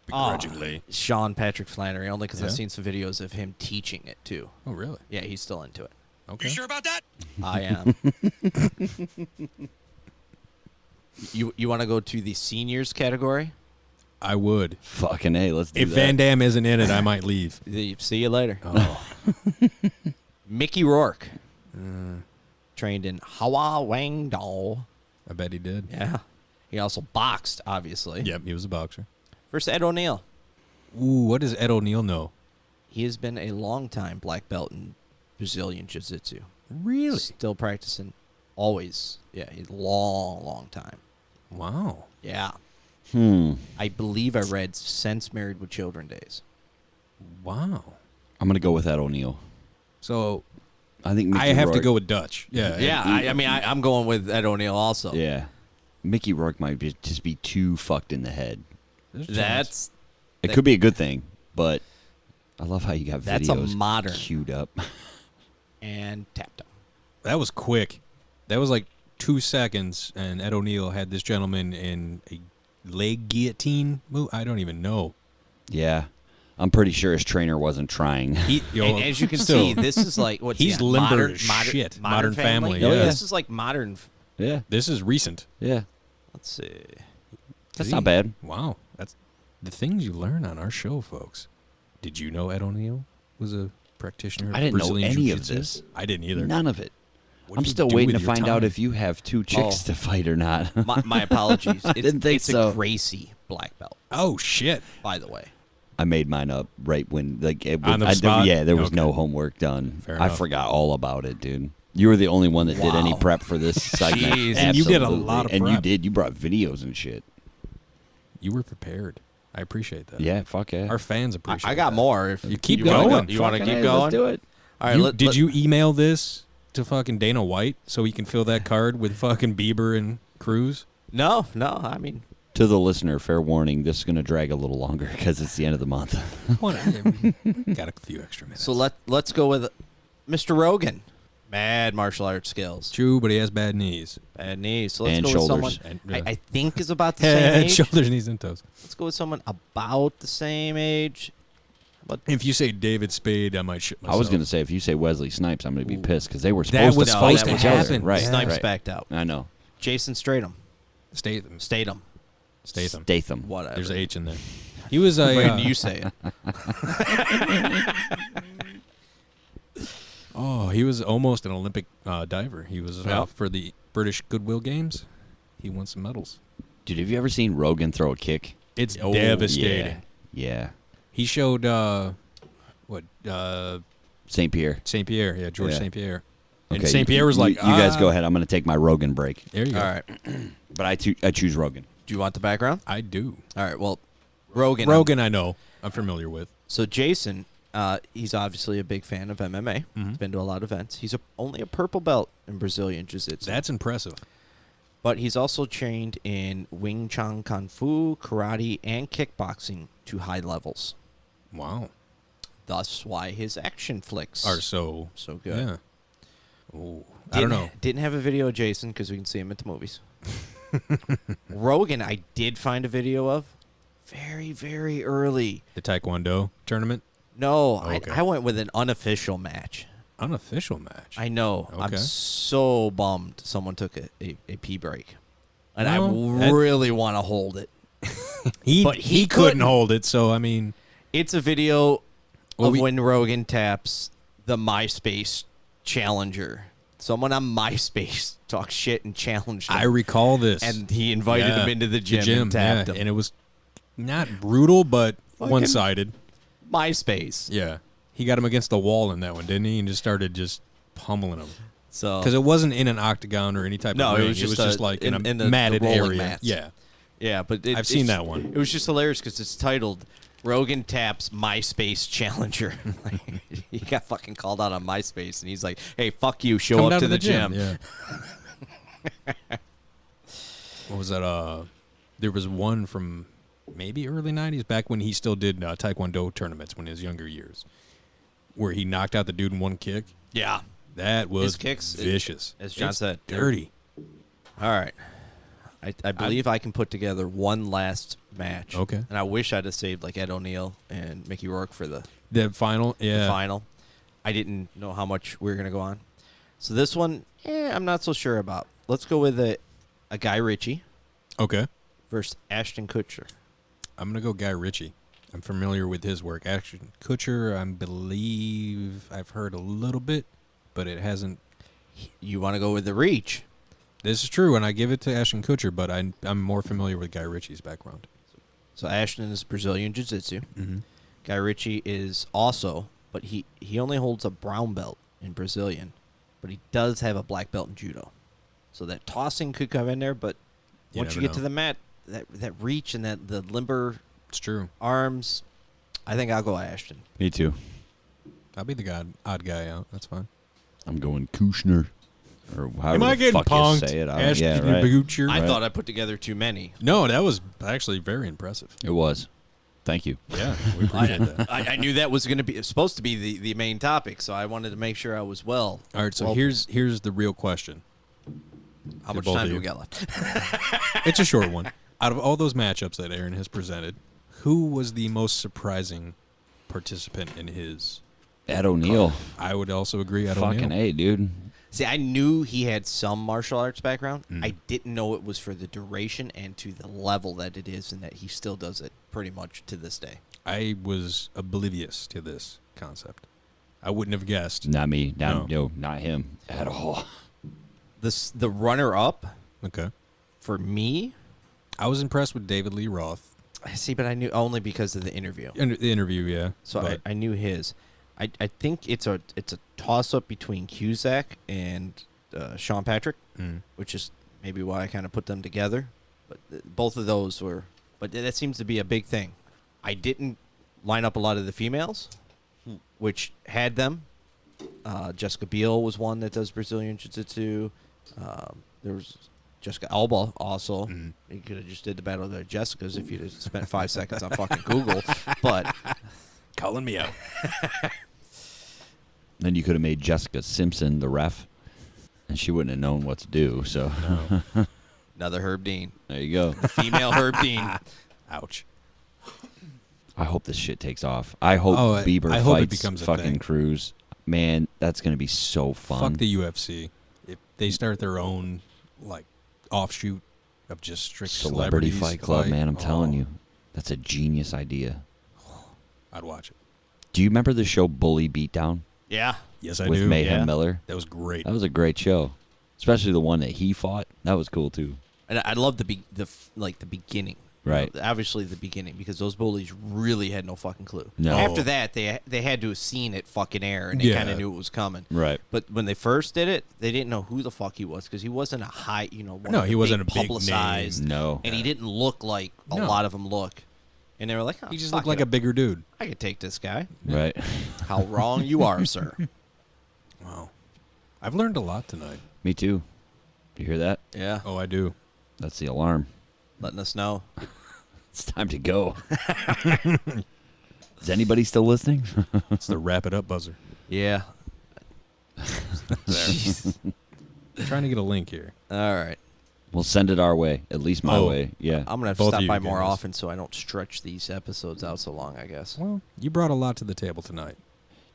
begrudgingly. Sean Patrick Flannery only because I've Yeah? seen some videos of him teaching it too. Oh, really? Yeah, he's still into it. Okay. about that? I am. You want to go to the seniors category? I would. Fucking A, let's do If that. Van Damme isn't in it, I might leave. See you later. Oh, Mickey Rourke, trained in Hawa Wang Dao. I bet he did. Yeah. He also boxed, obviously. Yep, he was a boxer. Versus Ed O'Neill. Ooh, what does Ed O'Neill know? He has been a long-time black belt in Brazilian Jiu-Jitsu. Really? Still practicing. Always. Yeah, a long time. Wow. Yeah. I believe I read since Married with Children days. Wow. I'm going to go with Ed O'Neill. So I think Mickey I have to Rourke- go with Dutch. Yeah. Yeah, I'm going with Ed O'Neill also. Yeah. Mickey Rourke might just be too fucked in the head. There's a chance. That's It could be a good thing, but I love how you got That's a videos modern. queued up. and tapped him. That was quick. That was like 2 seconds, and Ed O'Neill had this gentleman in a leg guillotine move. I don't even know. Yeah. I'm pretty sure his trainer wasn't trying. And as you can still, see, this is like what's he's he, limber modern, as modern, shit. Modern Modern Family, Oh, yeah. This is like modern. Yeah. this is recent. Yeah. Let's see. That's See? not bad. Wow, that's the things you learn on our show, folks. Did you know Ed O'Neill was a practitioner of I didn't know Brazilian any of Jiu-Jitsu? this. I didn't either. None of it. What I'm do you still do waiting with to your find out time? if you have 2 chicks Oh. to fight or not. My apologies. It's, Didn't think it's so. a Gracie black belt, Oh shit! by the way. I made mine up right when On the spot? yeah, there was Okay. no homework done. Fair I enough. forgot all about it, dude. You were the only one that did any Wow. prep for this segment. Jeez. And you did a Absolutely. lot of And you prep. did. You brought videos and shit. You were prepared. I appreciate that. Yeah, fuck yeah. Our fans appreciate. I got that. more. If You keep wanna going. Go, you want to Fucking keep A, going? Let's do it. All right. Did you email this to fucking Dana White so he can fill that card with fucking Bieber and Cruz? No. I mean, To the listener, fair warning, this is going to drag a little longer because it's the end of the month. Got a few extra minutes. So let's go with Mr. Rogan. Mad martial arts skills. True, but he has bad knees. Bad knees. So let's And go shoulders. with someone And, I think is about the same Head, age. shoulders, knees, and toes. Let's go with someone about the same age. But If you say David Spade, I might shit myself. I was going to say, if you say Wesley Snipes, I'm going to be Ooh. pissed because they were That supposed was to supposed fight to each other. happen. Right, Snipes right. backed out. I know. Jason Statham. Statham. Statham. Statham. Whatever. There's an H in there. He was a. When you say it. Oh, he was almost an Olympic diver. He was Yeah. for the British Goodwill Games. He won some medals. Dude, have you ever seen Rogan throw a kick? It's devastating. Yeah. He showed St. Pierre. St. Pierre. Yeah, George Yeah. St. Pierre. And Okay, St. Pierre was like, you guys go "Ah." ahead. I'm going to take my Rogan break. There you All go. right. But I choose Rogan. Do you want the background? I do. All right. Well, Rogan. Rogan, I know. I'm familiar with. So Jason, he's obviously a big fan of MMA. Mhm. He's been to a lot of events. He's only a purple belt in Brazilian Jiu-Jitsu. That's impressive. But he's also trained in Wing Chun Kung Fu, karate, and kickboxing to high levels. Wow. Thus why his action flicks Are so good. Yeah. Oh, I don't know. Didn't have a video of Jason because we can see him at the movies. Rogan, I did find a video of very, very early. The Taekwondo tournament, No, Okay. I went with an unofficial match. unofficial match. I know. I'm Okay. so bummed someone took a pee break. And Well, I really want to hold it. But he he couldn't couldn't. hold it. So I mean, It's a video Well, of we- when Rogan taps the MySpace challenger. Someone on MySpace talks shit and challenged him. I recall this. and he invited Yeah. him into the gym, and tapped him. and it was not brutal, but Fucking- one-sided. MySpace. Yeah, he got him against the wall in that one, didn't he? And just started pummeling him So because it wasn't in an octagon or any type No, of it ring. was just like in a in the matted rolling area. mats. Yeah, yeah, but I've seen it's- that one. It was just hilarious because it's titled "Rogan taps MySpace challenger." He got fucking called out on MySpace, and he's like, "Hey, fuck you! Show Come up down to the gym." Yeah. What was that? There was one from maybe early '90s, back when he still did Taekwondo tournaments when his younger years, where he knocked out the dude in one kick. Yeah. That was His kicks, vicious. as John It's said, they're- dirty. All right. I believe I can put together one last match. Okay. And I wish I'd have saved like Ed O'Neill and Mickey Rourke for the The final, yeah. final. I didn't know how much we were going to go on. So this one, I'm not so sure about. Let's go with a Guy Ritchie Okay. versus Ashton Kutcher. I'm gonna go Guy Ritchie. I'm familiar with his work. Ashton Kutcher, I believe I've heard a little bit, but it hasn't. You want to go with the reach. This is true, and I give it to Ashton Kutcher, but I'm more familiar with Guy Ritchie's background. So Ashton is Brazilian Jiu-Jitsu. Mm-hmm. Guy Ritchie is also, but he only holds a brown belt in Brazilian, but he does have a black belt in Judo. So that tossing could come in there, but You once you never get to know. the mat, that reach and the limber It's true. arms, I think I'll go Ashton. Me too. I'll be the odd guy out. That's fine. I'm going Kushner. Or however Am I the getting fuck you punked? say it. Ashton Yeah, right. Kutcher. I Right. thought I put together too many. No, that was actually very impressive. It was. Thank you. Yeah, we appreciate that. I knew that was going to be supposed to be the main topic, so I wanted to make sure I was well. All right, so Well, here's the real question. how to much both time of do you. we got left? It's a short one. Out of all those matchups that Aaron has presented, who was the most surprising participant in his? Ed O'Neill. I would also agree. I don't Fucking know. A, dude. See, I knew he had some martial arts background. Mm. I didn't know it was for the duration and to the level that it is, and that he still does it pretty much to this day. I was oblivious to this concept. I wouldn't have guessed. Not me. Not, No. not him at all. The runner-up Okay. for me, I was impressed with David Lee Roth. I see, but I knew only because of the interview. The interview, yeah. So but I knew his. I think it's a toss-up between Cusack and Sean Patrick, Mm. which is maybe why I kind of put them together. But both of those were. But that seems to be a big thing. I didn't line up a lot of the females, which had them. Jessica Biel was one that does Brazilian Jiu-Jitsu. There was Jessica Alba also. You could have just did the Battle of the Jessicas if you'd have spent 5 seconds on fucking Google. But Calling me out. Then you could have made Jessica Simpson the ref, and she wouldn't have known what to do. So another Herb Dean. there you go. Female Herb Dean. Ouch. I hope this shit takes off. I hope Bieber I hope it fights becomes a fucking thing. Cruz. Man, that's going to be so fun. Fuck the UFC. If they start their own like offshoot of just strict Celebrity celebrities Fight Club, man, I'm telling oh, you. That's a genius idea. I'd watch it. Do you remember the show Bully Beatdown Yeah. Yes, I with do. Mayhem Yeah. Miller? That was great. That was a great show. Especially the one that he fought. That was cool, too. And I love the beginning. Right. You know, obviously the beginning, because those bullies really had no fucking clue. No. After that, they had to have seen it fucking air, and they Yeah. kind of knew it was coming. Right. But when they first did it, they didn't know who the fuck he was, because he wasn't a high, one No, of the he wasn't big a big name. publicized, No. and he didn't look like a No. lot of them look. And they were like, oh, He just fuck looked like it. a bigger dude. I could take this guy. Right. How wrong you are, sir. Wow. I've learned a lot tonight. Me too. You hear that? Yeah, Oh, I do. That's the alarm. letting us know. It's time to go. Is anybody still listening? It's the wrap it up buzzer. Yeah. Jeez. I'm trying to get a link here. All right. We'll send it our way. At least my Oh. way. Yeah. I'm going to have Both to of stop you by can more listen. often so I don't stretch these episodes out so long, I guess. Well, you brought a lot to the table tonight.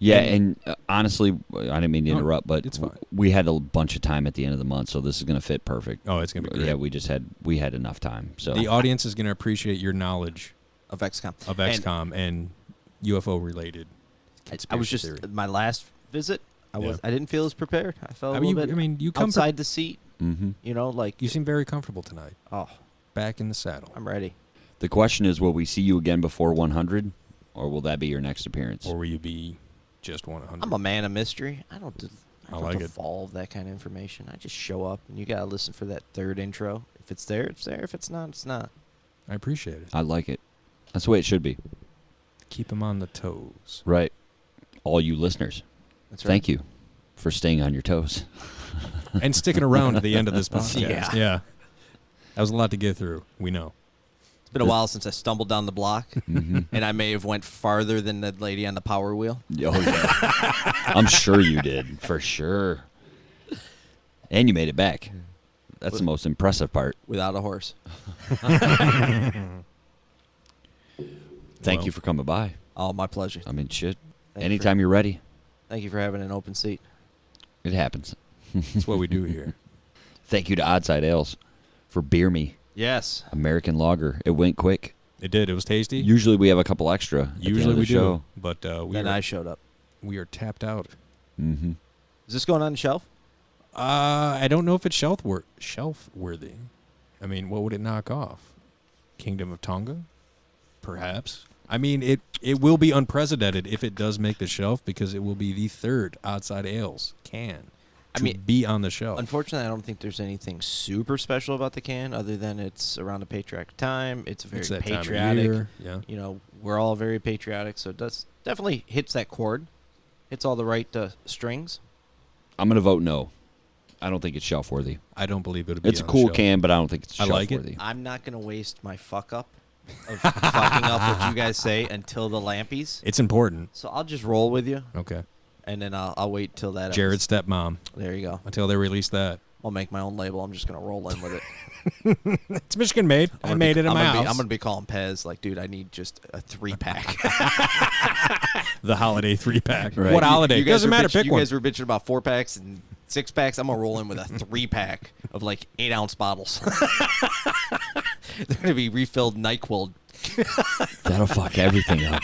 Yeah, and honestly, I didn't mean to No, interrupt, but it's fine. we had a bunch of time at the end of the month, so this is going to fit perfect. Oh, it's gonna be great. Yeah, we had enough time. So The audience is going to appreciate your knowledge Of XCOM. of And XCOM and UFO related. I was just, my last visit, I didn't feel as prepared. I felt a little bit you come outside the seat. Mhm. Like, you seem very comfortable tonight. oh, Back in the saddle. I'm ready. the question is, will we see you again before 100, or will that be your next appearance? Or will you be just 100? I'm a man of mystery. I don't like it. devolve that kind of information. I just show up, and you got to listen for that third intro. If it's there, it's there. If it's not, it's not. I appreciate it. I like it. That's the way it should be. Keep them on the toes. Right. All you listeners, That's right. thank you for staying on your toes. And sticking around to the end of this podcast. Yeah. That was a lot to get through. We know. It's been a while since I stumbled down the block, Mhm. and I may have went farther than the lady on the power wheel. Oh, yeah. I'm sure you did, for sure. And you made it back. That's the most impressive part. Without a horse. Thank Well. you for coming by. Oh, my pleasure. I mean, shit. Thank you Anytime you're ready, Thank you for having an open seat. it happens. That's what we do here. Thank you to OddSide Ales for Beer Me, Yes. American Lager. It went quick. It did. It was tasty. Usually we have a couple extra. At the end Usually of the we show. do. But Then I showed up. we are tapped out. Mm-hmm. Is this going on the shelf? I don't know if it's shelf worthy. I mean, what would it knock off? Kingdom of Tonga? Perhaps. I mean, it will be unprecedented if it does make the shelf, because it will be the third OddSide Ales can to be on the shelf. Unfortunately, I don't think there's anything super special about the can other than it's around the patriotic time. It's very It's that time of patriotic. year, yeah. We're all very patriotic, so it does definitely hits that chord. Hits all the right strings. I'm going to vote no. I don't think it's shelf worthy. I don't believe it'll be It's a on the cool shelf. can, but I don't think it's I shelf like it. worthy. I'm not going to waste my fuck up of fucking up what you guys say until the lampies. It's important. So I'll just roll with you, Okay. and then I'll wait till that. Jared's stepmom, There you go. until they release that. I'll make my own label. I'm just going to roll in with it. It's Michigan made. I made it in my house. I'm going to be calling Pez, like, dude, I need just a 3-pack. The holiday 3-pack. Right. What holiday? You guys Doesn't were matter. bitch- Pick you one. guys were bitching about 4-packs and 6-packs. I'm gonna roll in with a 3-pack of like 8-ounce bottles. They're gonna be refilled NyQuil. That'll fuck everything up.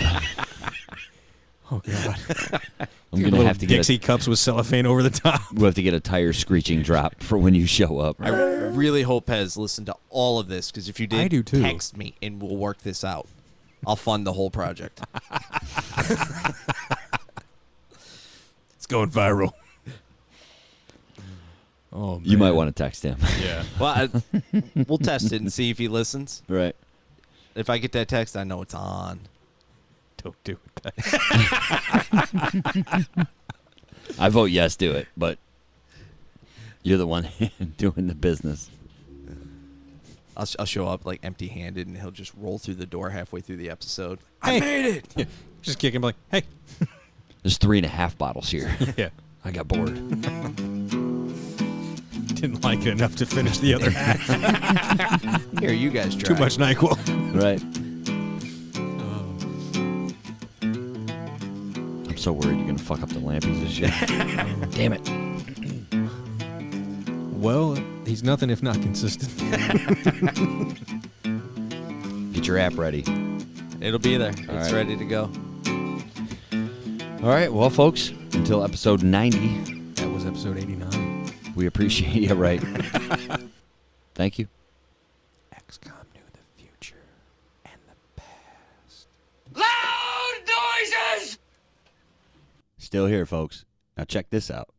Oh God. I'm going to Little have to get Dixie cups with cellophane over the top. we'll have to get a tire screeching drop for when you show up. I really hope Pez listened to all of this, because if you did, I do too. text me and we'll work this out. I'll fund the whole project. It's going viral. Oh, man. You might want to text him. Yeah. Well, we'll test it and see if he listens. Right. If I get that text, I know it's on. Don't do it. I vote yes, do it, but you're the one doing the business. I'll show up like empty-handed, and he'll just roll through the door halfway through the episode. Hey. I made it. Yeah. Just kick him like, hey. There's 3.5 bottles here. Yeah. I got bored. Didn't like it enough to finish the other half. Here, you guys try. Too much NyQuil. Right. I'm so worried you're gonna fuck up the lampies this shit. Damn it. Well, he's nothing if not consistent. Get your app ready. It'll be there. All It's right. ready to go. All right, well, folks, until episode 90, That was episode 89. we appreciate you, right? Thank you. XCOM knew the future and the past. Still here, folks. Now check this out.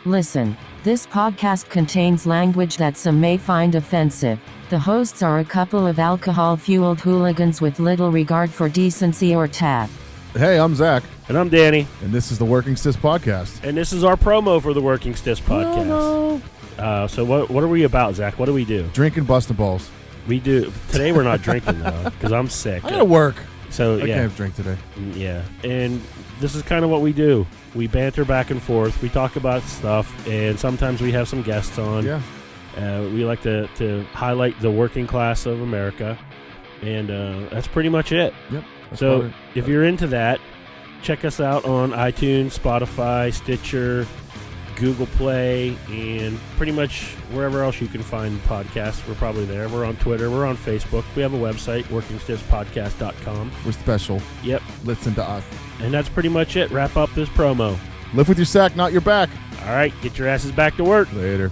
Listen, this podcast contains language that some may find offensive. The hosts are a couple of alcohol-fueled hooligans with little regard for decency or tact. Hey, I'm Zach, And I'm Danny, and this is the Working Stiffs Podcast. and this is our promo for the Working Stiffs podcast. So what are we about, Zach? What do we do? Drinking busting balls. We do today. We're not drinking though, because I'm sick. I gotta work. So I yeah, can't drink today. yeah. And this is kind of what we do. We banter back and forth. We talk about stuff, and sometimes we have some guests on. Yeah. We like to highlight the working class of America, and that's pretty much it. Yep. That's So about it. if you're into that, check us out on iTunes, Spotify, Stitcher, Google Play, and pretty much wherever else you can find podcasts. We're probably there. We're on Twitter. We're on Facebook. We have a website, workingstiffspodcast.com. We're special. Yep. Listen to us. And that's pretty much it. Wrap up this promo. Live with your sack, not your back. All right, get your asses back to work. Later.